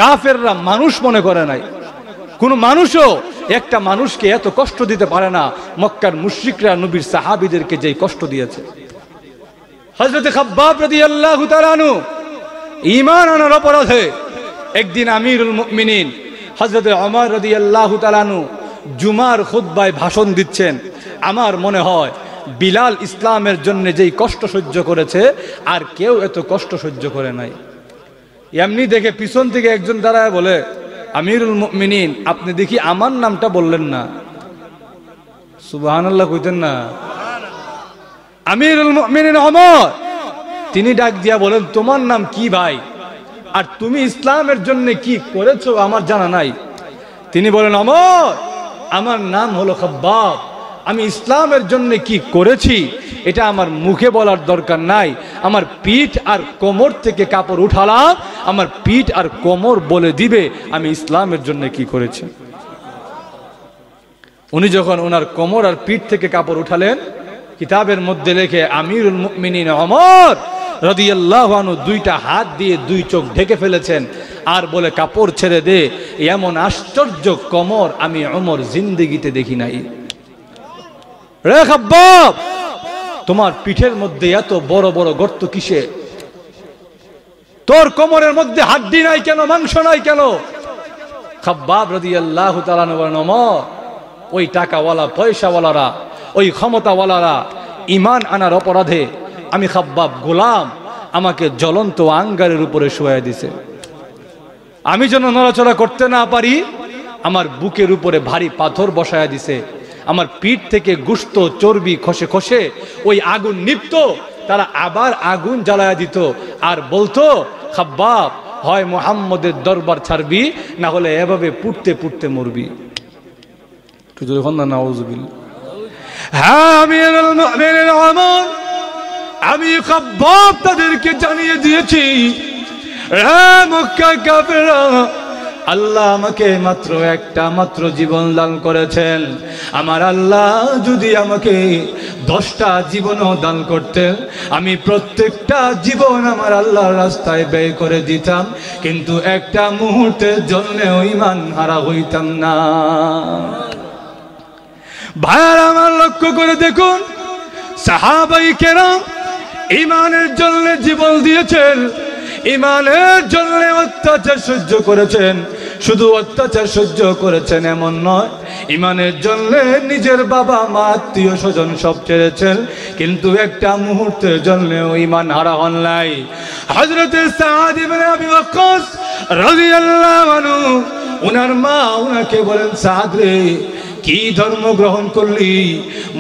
কাফেররা মানুষ মনে করে নাই। কোন মানুষও একটা মানুষকে এত কষ্ট দিতে পারে না মক্কার মুশরিকরা নবীর সাহাবীদেরকে যেই কষ্ট দিয়েছে। হযরত খাব্বাব রাদিয়াল্লাহু তাআলা আনহু ঈমান আনার অপরাধে একদিন আমিরুল মুমিনিন হযরত ওমর রাদিয়াল্লাহু তাআলা আনহু জুমার খুতবায় ভাষণ দিচ্ছেন। আমার মনে হয় বিলাল ইসলামের জন্য যেই কষ্ট সহ্য করেছে আর কেউ এত কষ্ট সহ্য করে নাই। এমনি দেখে পিছন থেকে একজন দাঁড়ায় বলে, আমিরুল মুমিনিন, আপনি দেখি আমার নামটা বললেন না। সুবহানাল্লাহ কইতেন না? আমিরুল মুমিনিন ওমর, তিনি ডাক দিয়া বলেন, তোমার নাম কি ভাই, আর তুমি ইসলামের জন্য কি করেছো আমার জানা নাই। তিনি বলেন, ওমর, আমার নাম হলো খাব্বাব, আমি ইসলামের জন্য কি করেছি এটা আমার মুখে বলার দরকার নাই, আমার পিঠ আর কোমর থেকে কাপড় উঠালাম, আমার পিঠ আর কোমর বলে দিবে আমি ইসলামের জন্য কি করেছি। উনি যখন ওনার কোমর আর পিঠ থেকে কাপড় উঠালেন, কিতাবের মধ্যে লেখে আমিরুল মুমিনিন ওমর রাদিয়াল্লাহু আনহু দুইটা হাত দিয়ে দুই চোখ ঢেকে ফেলেছেন আর বলে কাপড় ছেড়ে দে। এমন আশ্চর্য কোমর আমি ওমর জিন্দেগিতে দেখি নাই। রে খাব্বাব, তোমার পিঠের মধ্যে এত বড় বড় গর্ত কিসে? তোর কোমরের মধ্যে হাড্ডি নাই কেন, মাংস নাই কেন? খাব্বাব রাদিয়াল্লাহু তাআলা বলেন, ওমর, ওই টাকাওয়ালা পয়সাওয়ালারা, ওই ক্ষমতাওয়ালারা ঈমান আনার অপরাধে আমি খাব্বাব গোলাম, আমাকে জ্বলন্ত আঙ্গারের উপরে শোয়ায় দিছে। আমি যেন নড়াচড়া করতে না পারি, আমার বুকের উপরে ভারী পাথর বসায় দিছে। আমার পিঠ থেকে গোশত চর্বি খসে খসে ওই আগুন নিভত, তারা আবার আগুন জ্বালায়া দিত আর বলতো, খাব্বাব, হয় মুহাম্মদের দরবার ছাড়বি, না হলে এভাবে পুড়তে পুড়তে মরবি। হ্যাঁ, আমি খাব্বাব তাদেরকে জানিয়ে দিয়েছি, মক্কা কাফেররা, আল্লাহ আমাকে মাত্র জীবন দান করেছেন। আমার আল্লাহ যদি আমাকে 10টা জীবনও দান করতেন, আমি প্রত্যেকটা জীবন আমার আল্লাহর রাস্তায় ব্যয় করে দিতাম, কিন্তু একটা মুহূর্তের জন্য ঈমান হারা হইতাম না। ভাইরা আমার, লক্ষ্য করে দেখুন, সাহাবায়ে কেরাম ঈমানের জন্য জীবন দিয়েছেন, ঈমানের জন্য অত্যাচার সহ্য করেছেন। শুধু অত্যাচার সহ্য করেছেন এমন নয়, ঈমানের জন্য নিজের বাবা মা আত্মীয় স্বজন সব ছেড়েছেন, কিন্তু একটা মুহূর্তের জন্য ঈমান হারা হন নাই। হযরত সাদ ইবনে আবি ওয়াক্কাস রাদিয়াল্লাহু আনহু, ওনার মা ওনাকে বলেন, সাদ রে, কি ধর্ম গ্রহণ করলি?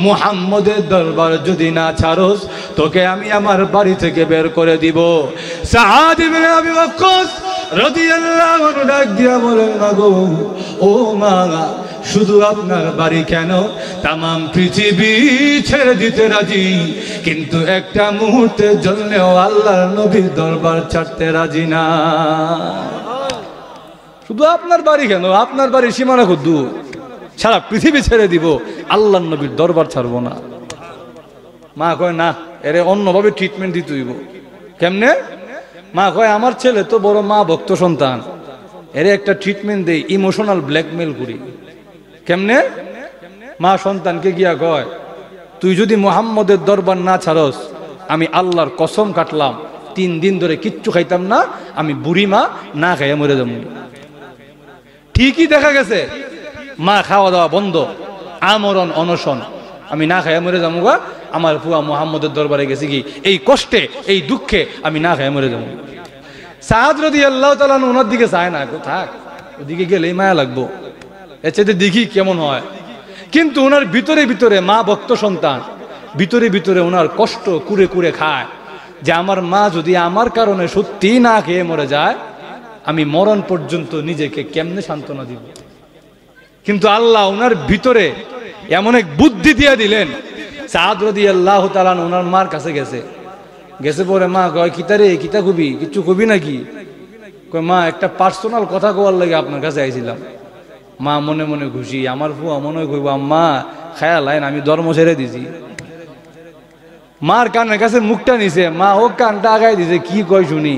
মুহাম্মদের দরবার যদি না ছাড়স, তোকে আমি আমার বাড়ি থেকে বের করে দিব। সাদ ইবনে আবি ওয়াক্কাস রাদিয়াল্লাহু আনহু ডাক দিয়া বলেন, মাগো, ও মা, শুধু আপনার বাড়ি কেন, তামাম পৃথিবী ছেড়ে দিতে রাজি, কিন্তু একটা মুহূর্তের জন্যও আল্লাহর নবীর দরবার ছাড়তে রাজি না। শুধু আপনার বাড়ি কেন, আপনার বাড়ির সীমানা খুব দূর, সারা পৃথিবী ছেড়ে দিব, আল্লাহর নবীর দরবার ছাড়বো না। মা কয়, না, এর অন্যভাবে ট্রিটমেন্ট দিতে হইব। কেমনে? মা কয়, আমার ছেলে তো বড় মা ভক্ত সন্তান, এর একটা ট্রিটমেন্ট দেই, ইমোশনাল ব্ল্যাকমেল করি। কেমনে? মা সন্তানকে গিয়া কয়, তুই যদি মুহাম্মদের দরবার না ছাড়স, আমি আল্লাহর কসম কাটলাম 3 দিন ধরে কিচ্ছু খাইতাম না, আমি বুড়ি মা, না খাইয়া মরে যাবো। ঠিকই দেখা গেছে, মা খাওয়া দাওয়া বন্ধ, আমরণ অনশন, আমি না খাইয়া মরে যাবো গা, আমার ফুয়া মুহাম্মদের দরবারে গেছি কি এই কষ্টে এই দুঃখে আমি না খাইয়া মরে যাবো। সাদ রাদিয়াল্লাহু তাআলা ওনার দিকে চায় না, থাক, ওদিকে গেলেই মায়া লাগবো, এর চাইতে দেখি কেমন হয়। কিন্তু ওনার ভিতরে ভিতরে মা ভক্ত সন্তান, ভিতরে ভিতরে ওনার কষ্ট কুরে কুরে খায় যে আমার মা যদি আমার কারণে সত্যি না খেয়ে মরে যায়, আমি মরণ পর্যন্ত নিজেকে কেমনে সান্ত্বনা দিব। কিন্তু আল্লাহ ওনার ভিতরে এমন এক বুদ্ধি দিয়ে দিলেন। সাদ রাদিয়াল্লাহু তাআলা ওনার মার কাছে গেছে পরে মা কয়, কিতারে, কিতা কবি, কিচ্ছু কবি নাকি? কয়, মা, একটা পার্সোনাল কথা কওয়ার লাগে আপনার কাছে আইছিলাম। মা মনে মনে খুশি, আমার ফুয়া মনে কইব, আম্মা খেয়াল আইন, আমি ধর্ম ছেড়ে দিছি। মার কানের কাছে মুখটা নিছে, মা ও কানটা আগাই দিছে, কি কয় শুনি।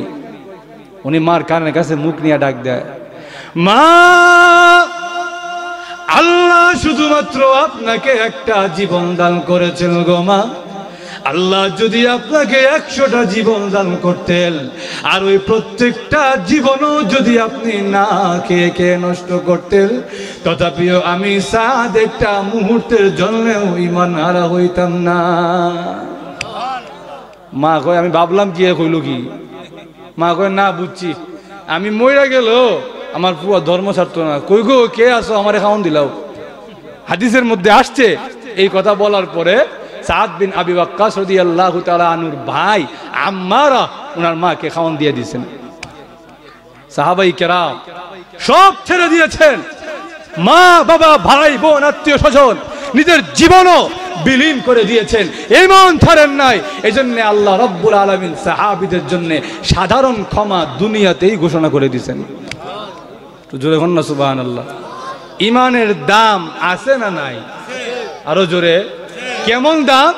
উনি মার কানের কাছে মুখ নিয়ে ডাক দেয়, মা, আল্লাহ শুধুমাত্র আপনাকে একটা জীবন দান করেছেন গো মা। আল্লাহ যদি আপনাকে 100টা জীবন দান করতেন, আর ওই প্রত্যেকটা জীবনও যদি আপনি না খেয়ে খেয়ে নষ্ট করতেন, তথাপিও আমি সাদ একটা মুহূর্তের জন্যও ঈমান হারা হইতাম না। মা কয়, আমি ভাবলাম কি কইল কি? মা কয়, না, বুঝছি, আমি মইরা গেল আমার পুয়া ধর্ম ছাড়তো না। কই গো, কে আসো, আমারে খাওয়ান দিলাও। হাদিসের মধ্যে আসছে, এই কথা বলার পরে সাদ বিন আবি ওয়াক্কাস রাদিয়াল্লাহু তাআলা আনহুর ভাই আম্মারা ওনার মাকে খাওয়ান দিয়ে দিয়েছেন। সাহাবাই কেরাম সব ছেড়ে দিয়েছেন, মা বাবা ভাই বোন আত্মীয় স্বজন নিজের জীবনও বিলীন করে দিয়েছেন, ঈমান ছাড়েন নাই। এজন্য আল্লাহ রাব্বুল আলামিন সাহাবীদের জন্য সাধারণ ক্ষমা দুনিয়াতেই ঘোষণা করে দিয়েছেন। তো জোরে বলুন না সুবহানাল্লাহ। ঈমানের দাম আছে না নাই? আরো জোরে, কেমন দাম?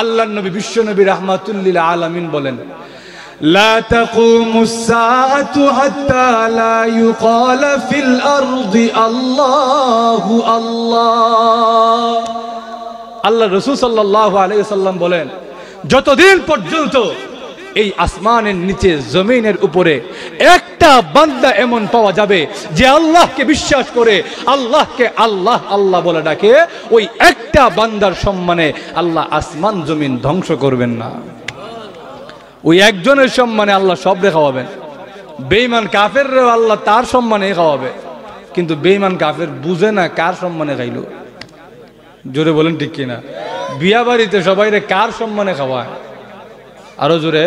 আল্লাহর নবী বিশ্ব নবী রাহমাতুল লিল আলামিন বলেন, لا تقوم الساعة حتى لا يقال في الأرض الله الله। আল্লাহ রাসূল সাল্লাল্লাহু আলাইহি ওয়াসাল্লাম বলেন, যতদিন পর্যন্ত এই আসমানের নিচে জমিনের উপরে একটা বান্দা এমন পাওয়া যাবে যে আল্লাহকে বিশ্বাস করে আল্লাহকে আল্লাহ আল্লাহ বলে ডাকে, ওই একটা বান্দার সম্মানে আল্লাহ আসমান জমিন ধ্বংস করবেন না। ওই একজনের সম্মানে আল্লাহ সবরে খাওয়াবেন। বেঈমান কাফেররেও আল্লাহ তার সম্মানে খাওয়াবে, কিন্তু বেঈমান কাফের বুঝে না কার সম্মানে খাইলো। জোরে বলেন ঠিক কিনা? বিয়া বাড়িতে সবাইরে কার সম্মানে খাওয়ায়? আরো জোরে,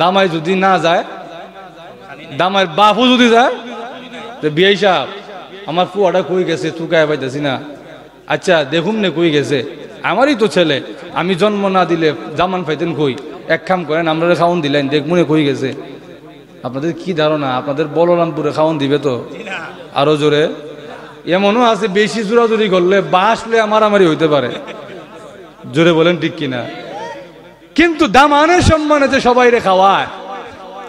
দামাই যদি না যায়, দামাইয়ের বাপও যদি যায়, বিয়াই সাহেব আমার ফুয়াটা কই গেছে, তুকায় পাইতেছি না, আচ্ছা দেখুন নে কই গেছে, আমারই তো ছেলে, আমি জন্ম না দিলে জামান পাইতেন কই, এক কাম করেন আমরা খাওয়ান দিলেন, দেখমুনে কই গেছে। আপনাদের কি ধারণা আপনাদের বলরামপুরে খাওয়ান দিবে তো? আরো জোরে, এমনও আছে বেশি জোরাজুরি করলে বাসলে মারামারি হইতে পারে। জোরে বলেন ঠিক কিনা? কিন্তু দামানের সম্মানে যে সবাই রে খাওয়ায়,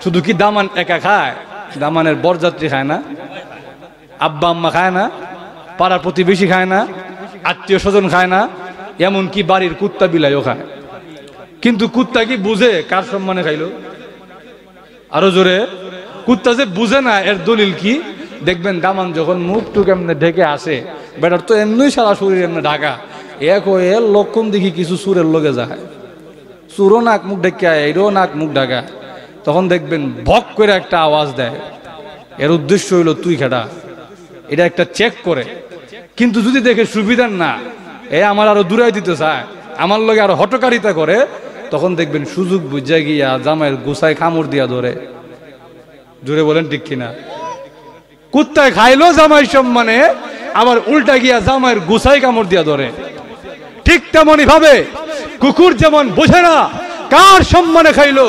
শুধু কি দামান একা খায়? দামানের বরযাত্রী খায় না, আব্বা আম্মা খায় না, পাড়ার প্রতিবেশী খায় না, আত্মীয় স্বজন খায় না, এমনকি বাড়ির কুত্তা বিলাইও খায়। কিন্তু কুত্তা কি বুঝে কার সম্মানে খাইলো? আরো জোরে, কুত্তা যে বুঝে না এর দলিল কি? দেখবেন দামান যখন মুখ টুক এমনি ঢেকে আসে, বেটার তো এমনি সারা শরীর এমনি ঢাকা, এক এর লক্ষণ দেখি কিছু সুরের লোকে যায়, সুরও নাক মুখ ঢেকে আয়, এরও নাক মুখ ঢাকা, তখন দেখবেন ভক করে একটা আওয়াজ দেয়, এর উদ্দেশ্য হইল তুই খেটা, এটা একটা চেক করে। কিন্তু যদি দেখে সুবিধার না, আমার আরো দূরাই দিতে চায়, আমার লগে আরো হটকারিতা করে, তখন দেখবেন সুযোগ বুঝা গিয়া জামাইয়ের গোসায় কামড় দিয়া ধরে। জোরে বলেন ঠিক কিনা? কুত্তায় খাইলো জামাই সম্মানে, আবার উল্টা গিয়া জামাইয়ের গোসায় কামড় দিয়া ধরে। ঠিক তেমনই ভাবে কুকুর যেমন বোঝে না কার সম্মানে খাইলো,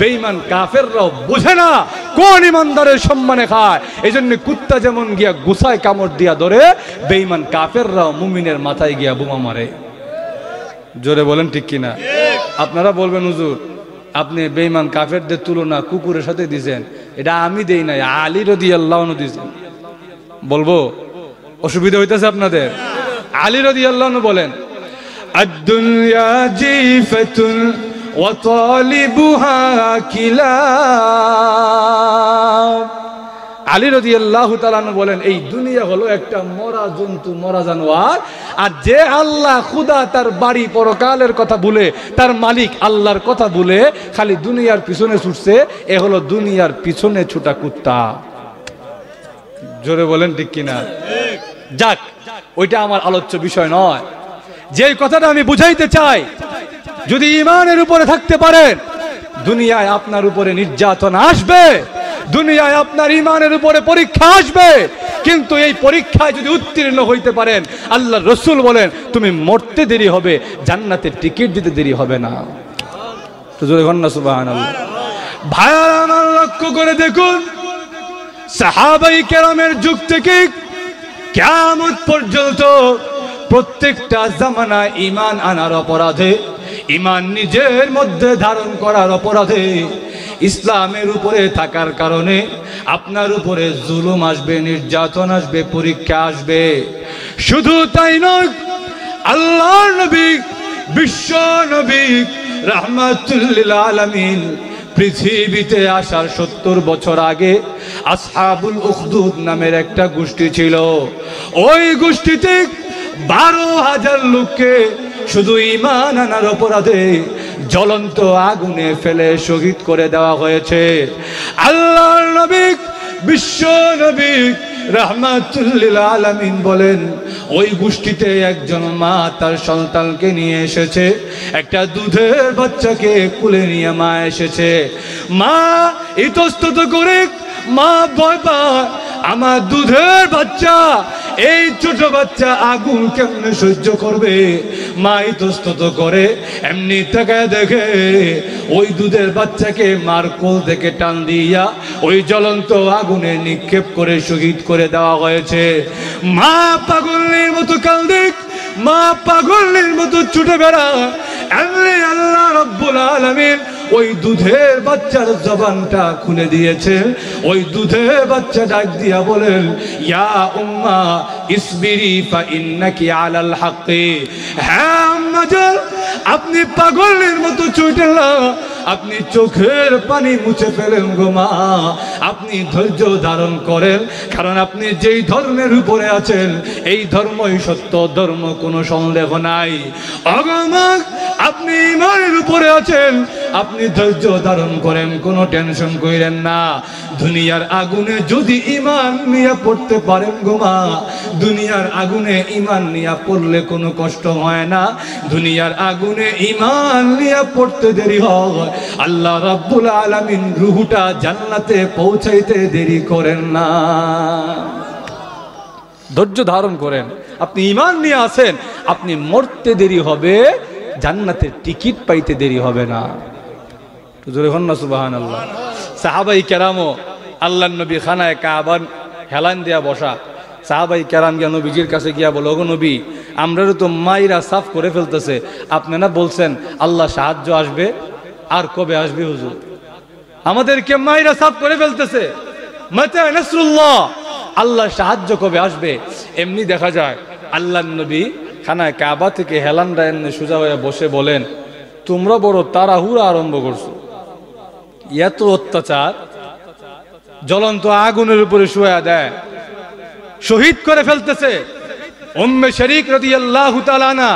বেঈমান কাফেররাও বোঝে না কোন ইমানদারের সম্মানে খায়। এই জন্য কুত্তা যেমন গিয়া গোসায় কামড় দিয়া ধরে, বেঈমান কাফেররাও মুমিনের মাথায় গিয়া বোমা মারে। জোরে বলেন ঠিক কিনা? আপনারা বলবেন হুজুর আপনি বেঈমান কাফেরদের তুলনা কুকুরের সাথে দিয়েছেন, এটা আমি দেই নাই, আলী রাদিয়াল্লাহু আনহু দিয়েছেন। বলবো অসুবিধা হইতেছে আপনাদের? আলী রাদিয়াল্লাহু আনহু বলেন, আদ-দুনিয়া জিফাতুন ওয়া তালিবুহা কিলাব। আলী রাদিয়াল্লাহু তাআলা বলেন, এই দুনিয়া হলো একটা মরা জন্তু, মরা জানোয়ার, আর যে আল্লাহ খুদা তার বাড়ি পরকালের কথা ভুলে, তার মালিক আল্লাহর কথা ভুলে খালি দুনিয়ার পিছনে ছুটছে, এ হলো দুনিয়ার পিছনে ছুটা কুত্তা। জোরে বলেন ঠিক কিনা? যাক, ওইটা আমার আলোচ্য বিষয় নয়। যে কথাটা আমি বুঝাইতে চাই, যদি ঈমানের উপরে থাকতে পারেন, দুনিয়ায় আপনার উপরে নির্যাতন আসবে, দুনিয়ায় আপনার ঈমানের উপরে পরীক্ষা আসবে, কিন্তু এই পরীক্ষায় যদি উত্তীর্ণ হইতে পারেন, আল্লাহর রাসূল বলেন তুমি মরতে দেরি হবে, জান্নাতের টিকিট দিতে দেরি হবে না। তো জোরে বলেন না সুবহানাল্লাহ। ভাইরা আমার লক্ষ্য করে দেখুন, সাহাবায়ে কেরামের যুগ থেকে কিয়ামত পর্যন্ত প্রত্যেকটা জামানায় ঈমান আনার অপরাধে, ঈমান নিজের মধ্যে ধারণ করার অপরাধে, ইসলামের উপরে থাকার কারণে আপনার উপরে জুলুম আসবে, নির্যাতন আসবে, পরীক্ষা আসবে। শুধু তাই নয়, আল্লাহর নবী, বিশ্ব নবী রাহমাতুল লিল আলামিন পৃথিবীতে আসার 70 বছর আগে আসহাবুল উখদুদ নামের একটা গোষ্ঠী ছিল। ওই গোষ্ঠীতে 12,000 লোককে শুধু ঈমান আনার অপরাধে জ্বলন্ত আগুনে ফেলে শহীদ করে দেওয়া হয়েছে। আল্লাহর নবী, বিশ্ব নবী রাহমাতুল লিল আলামিন বলেন, ওই গোষ্ঠীতে একজন মা তার সন্তানকে নিয়ে এসেছে, একটা দুধের বাচ্চাকে কোলে নিয়ে মা এসেছে। মা ইতস্তত করে, মা ভয় পায়, আমার দুধের বাচ্চা এই ছোট বাচ্চা আগুন কেমনে সহ্য করবে? মা ইতস্তত করে এমনি তাকায় দেখে ওই দুধের বাচ্চাকে মার কোল থেকে টান দিয়া ওই জ্বলন্ত আগুনে নিক্ষেপ করে শহীদ করে দেওয়া হয়েছে। মা পাগলের মতো কাঁদে, মা পাগলের মতো ছুটে বেড়া। এমনি আল্লাহ রাব্বুল আলামিন ওই দুধের বাচ্চার জবানটা খুলে দিয়েছে। ওই দুধের বাচ্চা ডাক দিয়া বলেন, ইয়া উম্মা ইসবিরি ফা ইন্নাকি আলাল হাক্কি। হ্যাঁ আম্মা জান, আপনি পাগলের মতো ছুটে না, আপনি চোখের পানি মুছে ফেলেন গো মা, আপনি ধৈর্য ধারণ করেন, কারণ আপনি যেই ধর্মের উপরে আছেন এই ধর্মই সত্য ধর্ম, কোনো সন্দেহ নাই। অগমা, আপনি ঈমানের উপরে আছেন, আপনি ধৈর্য ধারণ করেন, কোনো টেনশন করেন না। দুনিয়ার আগুনে যদি ঈমান নিয়ে পড়তে পারেন গো মা, দুনিয়ার আগুনে ঈমান নিয়ে পড়লে কোনো কষ্ট হয় না। দুনিয়ার আগুনে ঈমান নিয়ে পড়তে দেরি হয়, আল্লাহ রাব্বুল আলামিন রূহটা জান্নাতে পৌঁছাইতে দেরি করেন না। ধৈর্য ধারণ করেন, আপনি ঈমান নিয়ে আছেন, আপনি মরতে দেরি হবে, জান্নাতের টিকিট পাইতে দেরি হবে না। জোরে হন না সুবহানাল্লাহ। সাহাবাই কেরামও আল্লাহর নবী খানায় কাবা হেলান দিয়া বসা, সাহাবাই কেরাম গিয়া নবীজির কাছে গিয়া বলো, ওগো নবী, আমরাও তো মাইরা সাফ করে ফেলতেছে, আপনি না বলছেন আল্লাহ সাহায্য আসবে, আর কবে আসবে হুজুর? আমাদেরকে মাইরা সাফ করে ফেলতেছে, মাতা নাসরুল্লাহ, আল্লাহ সাহায্য কবে আসবে? এমনি দেখা যায় আল্লাহর নবী খানায় কাবা থেকে হেলানটা এনে সোজা হয়ে বসে বলেন, তোমরা বড় তাড়াহুড়া আরম্ভ করছো, এত অত্যাচার, জ্বলন্ত আগুনের উপরে শুয়ে দেয়, শহীদ করে ফেলতেছে। উম্মে শরীক রাদিয়াল্লাহু তাআলা আনহা,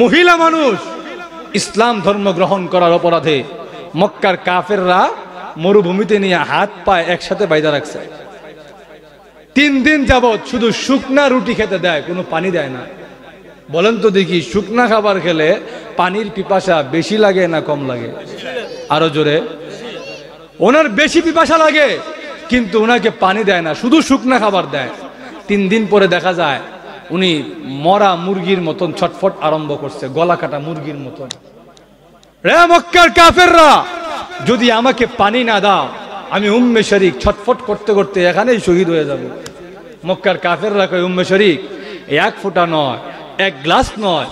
মহিলা মানুষ, ইসলাম ধর্ম গ্রহণ করার অপরাধে মক্কার কাফেররা মরুভূমিতে নিয়ে হাত পায়ে একসাথে বাইধা রাখছে। 3 দিন যাবত শুধু শুকনা রুটি খেতে দেয়, কোনো পানি দেয় না। বলেন তো দেখি, শুকনা খাবার খেলে পানির পিপাসা বেশি লাগে না কম লাগে? আরো জোরে। ওনার বেশি পিপাসা লাগে, কিন্তু ওনাকে পানি দেয় না, শুধু শুকনা খাবার দেয়। 3 দিন পরে দেখা যায় উনি মরা মুরগির মতন ছটফট আরম্ভ করছে, গলা কাটা মুরগির মতন। রে মক্কার কাফেররা, যদি আমাকে পানি না দাও, আমি উম্মে শরীক ছটফট করতে করতে এখানেই শহীদ হয়ে যাব। মক্কার কাফেররা কয়, উম্মে শরীক, 1 ফোঁটা নয়, 1 গ্লাস নয়,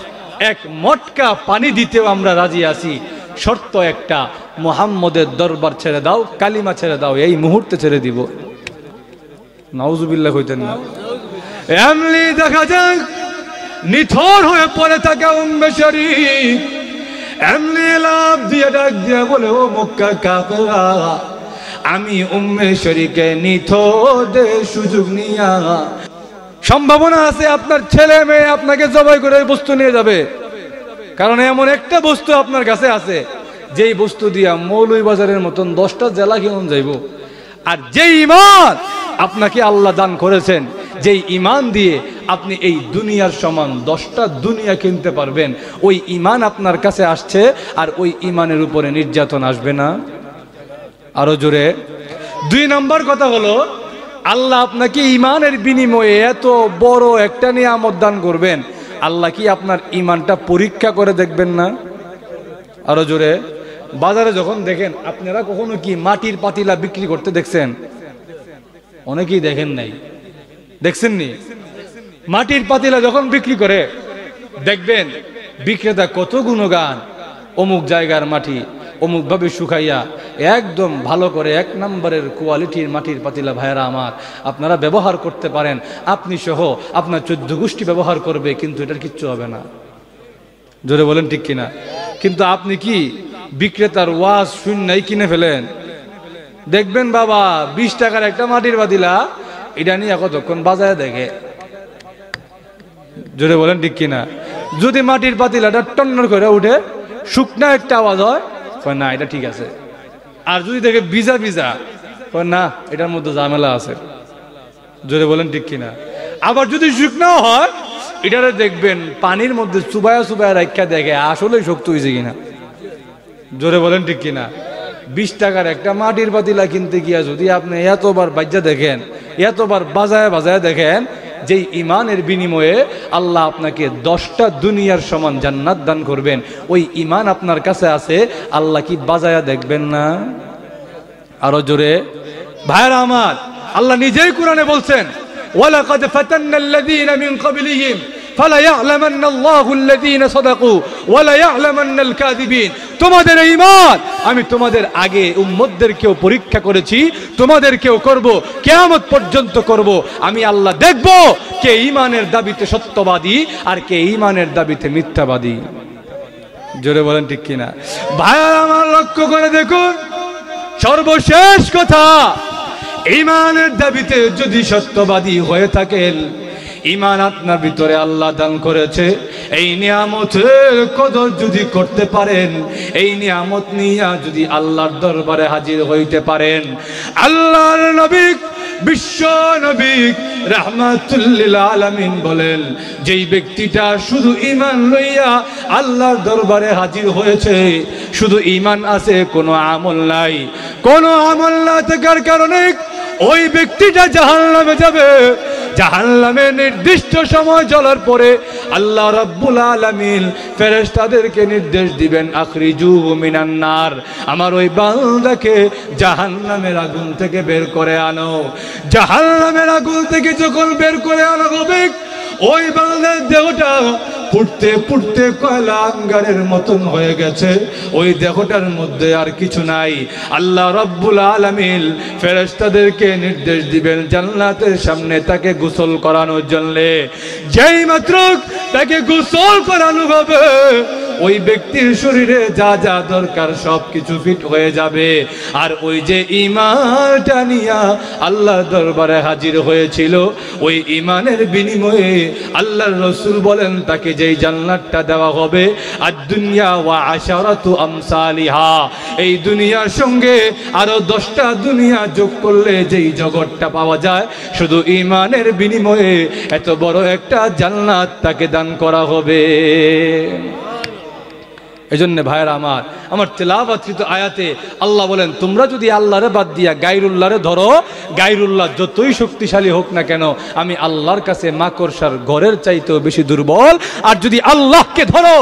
1 মটকা পানি দিতেও আমরা রাজি আছি, শর্ত একটা, মুহাম্মদের দরবার ছেড়ে দাও, কালিমা ছেড়ে দাও, এই মুহূর্তে ছেড়ে দিব। নাউজুবিল্লাহ কইতেন না। এমনি দেখা যাক নিথর হয়ে পড়ে থাকে উম্মে শরীক, এমনি লাভ দিয়ে ডাক দিয়ে বলে, ও মক্কার কাফেররা, আমি উম্মে শরীকে নিথর সুযোগ নিয়া, সম্ভাবনা আছে আপনার ছেলে মেয়ে আপনাকে জবাই করে বস্তু নিয়ে যাবে, কারণ এমন একটা বস্তু আপনার কাছে আছে যেই বস্তু দিয়া মৌলভীবাজারের মতন 10টা জেলা কেমন যাইব। আর যেই ঈমান আপনাকে আল্লাহ দান করেছেন, যেই ঈমান দিয়ে আপনি এই দুনিয়ার সমান 10টা দুনিয়া কিনতে পারবেন, ওই ঈমান আপনার কাছে আসছে, আর ওই ঈমানের উপরে নির্যাতন আসবে না? আরো জোরে। 2 নম্বর কথা হলো, আল্লাহ আপনাকে ঈমানের বিনিময়ে এত বড় একটা নিয়ামত দান করবেন, আল্লাহ কি আপনার ঈমানটা পরীক্ষা করে দেখবেন না? আরো জোরে। বাজারে যখন দেখেন, আপনারা কখনো কি মাটির পাতিলা বিক্রি করতে দেখছেন? অনেকেই দেখেন নাই, দেখছেন নি? মাটির পাতিলা যখন বিক্রি করে দেখবেন বিক্রেতা কত গুণগান, অমুক জায়গার মাটি অমুক ভাবে শুকাইয়া একদম ভালো করে 1 নম্বরের কোয়ালিটির মাটির পাতিলা ভাইরা আমার, আপনারা ব্যবহার করতে পারেন, আপনি সহ আপনার 14 গোষ্ঠী ব্যবহার করবে, কিন্তু এটার কিচ্ছু হবে না। জোরে বলেন ঠিক কিনা? কিন্তু আপনি কি বিক্রেতার ওয়াজ শুননাই কিনে ফেলেন? দেখবেন বাবা 20 টাকার একটা মাটির পাতিলা, এটা নিয়ে কতক্ষণ বাজারে দেখে। জোরে বলেন ঠিক কিনা? যদি মাটির পাতিলাটা টন্নর করে উঠে, শুকনা একটা আওয়াজ হয়, না এটা ঠিক আছে। আর যদি দেখে ভিজা ভিজা, না এটার মধ্যে ঝামেলা আছে। জোরে বলেন ঠিক কিনা? আবার যদি শুকনাও হয়, এটারে দেখবেন পানির মধ্যে চুবায়া চুবায়া রাখা দেখে আসলে শক্ত হয়েছে কিনা। জোরে বলেন ঠিক কিনা? 20 টাকার একটা মাটির পাতিলা কিনতে গিয়া যদি আপনি এতবার বাজ্যা দেখেন, এতবার বাজায় বাজায় দেখেন, যেই ইমানের বিনিময়ে আল্লাহ আপনাকে 10টা দুনিয়ার সমান জান্নাত দান করবেন, ওই ইমান আপনার কাছে আছে, আল্লাহ কি বাজায়া দেখবেন না? আরো জোরে ভাইরা আমার, আল্লাহ নিজেই কোরআনে বলছেন, ওয়ালাকাদ ফাতান্নাল্লাযীনা মিন ক্বাবলিহিম ফালা ইয়া'লামান্না আল্লাহু আল্লাযীনা সাদাকু ওয়ালা ইয়া'লামান্নাল কাযিবিন। তোমাদের ঈমান আমি তোমাদের আগে উম্মতদেরকেও পরীক্ষা করেছি, তোমাদেরকেও করব, কিয়ামত পর্যন্ত করব। আমি আল্লাহ দেখব কে ঈমানের দাবিতে সত্যবাদী আর কে ঈমানের দাবিতে মিথ্যাবাদী। জোরে বলেন ঠিক কিনা? ভাইরা আমার, লক্ষ্য করে দেখুন, সর্বশেষ কথা, ঈমানের দাবিতে যদি সত্যবাদী হয়ে থাকেন, ঈমান আপনার ভিতরে আল্লাহ দান করেছে, এই নিয়ামতের কদর যদি করতে পারেন, এই নিয়ামত নিয়ে যদি আল্লাহর দরবারে হাজির হইতে পারেন, আল্লাহর নবী বিশ্ব নবী রাহমাতুল লিল আলামিন বলেন, যেই ব্যক্তিটা শুধু ঈমান লইয়া আল্লাহর দরবারে হাজির হয়েছে, শুধু ঈমান আছে, কোনো আমল নাই, কোনো আমল না থাকার কারণে ওই ব্যক্তিটা জাহান্নামে যাবে। জাহান্নামে নির্দিষ্ট সময় জ্বলার পরে আল্লাহ রাব্বুল আলামিন ফেরেশতাদেরকে নির্দেশ দিবেন, আখরিজুহু মিনান নার, আমার ওই বান্দাকে জাহান্নামের আগুন থেকে বের করে আনো। জাহান্নামের আগুন থেকে যখন বের করে আনা হবে, ওই বান্দার দেহটা পুড়তে পুড়তে কয়লা আঙ্গারের মতন হয়ে গেছে, ওই দেহটার মধ্যে আর কিছু নাই। আল্লাহ রাব্বুল আলামিন ফেরেশতাদেরকে নির্দেশ দিবেন জান্নাতের সামনে তাকে গোসল করানোর জন্য। যেই মাত্র তাকে গোসল করানো হবে, ওই ব্যক্তির শরীরে যা যা দরকার সব কিছু ফিট হয়ে যাবে। আর ওই যে ঈমানটা নিয়া আল্লাহর দরবারে হাজির হয়েছিল, ওই ঈমানের বিনিময়ে আল্লাহর রাসূল বলেন তাকে যেই জান্নাতটা দেওয়া হবে, আদ-দুনিয়া ওয়া আশারাতু আমসালিহা, এই দুনিয়ার সঙ্গে আরো 10টা দুনিয়া যোগ করলে যেই জগৎটা পাওয়া যায়, শুধু ঈমানের বিনিময়ে এত বড় একটা জান্নাত তাকে দান করা হবে। এজন্য ভাইরা আমার তেলাওয়াতকৃত আয়াতে আল্লাহ বলেন, তোমরা যদি আল্লাহরে বাদ দিয়া গায়রুল্লাহরে ধরো, গায়রুল্লাহ যতই শক্তিশালী হোক না কেন, আমি আল্লাহর কাছে মাকড়সার ঘরের চাইতেও বেশি দুর্বল। আর যদি আল্লাহকে ধরো,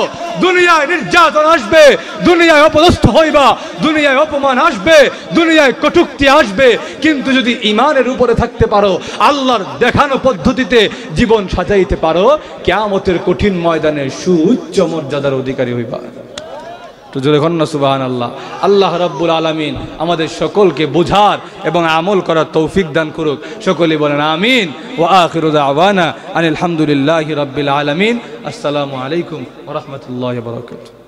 দুনিয়ায় নির্যাতন আসবে, দুনিয়ায় অপদস্থ হইবা, দুনিয়ায় অপমান আসবে, দুনিয়ায় কটূক্তি আসবে, কিন্তু যদি ঈমানের উপরে থাকতে পারো, আল্লাহর দেখানো পদ্ধতিতে জীবন সাজাইতে পারো, কিয়ামতের কঠিন ময়দানে সুউচ্চ মর্যাদার অধিকারী হইবা। তো জোরে কন্না সুবহানাল্লাহ। আল্লাহ রাব্বুল আলামিন আমাদের সকলকে বোঝার এবং আমল করার তৌফিক দান করুক। সকলেই বলেন আমিন। ওয়া আখিরু দাওয়ানা আনিল হামদুলিল্লাহি রাব্বিল আলামিন। আসসালামু আলাইকুম ওয়া রাহমাতুল্লাহি ওয়া বারাকাতুহু।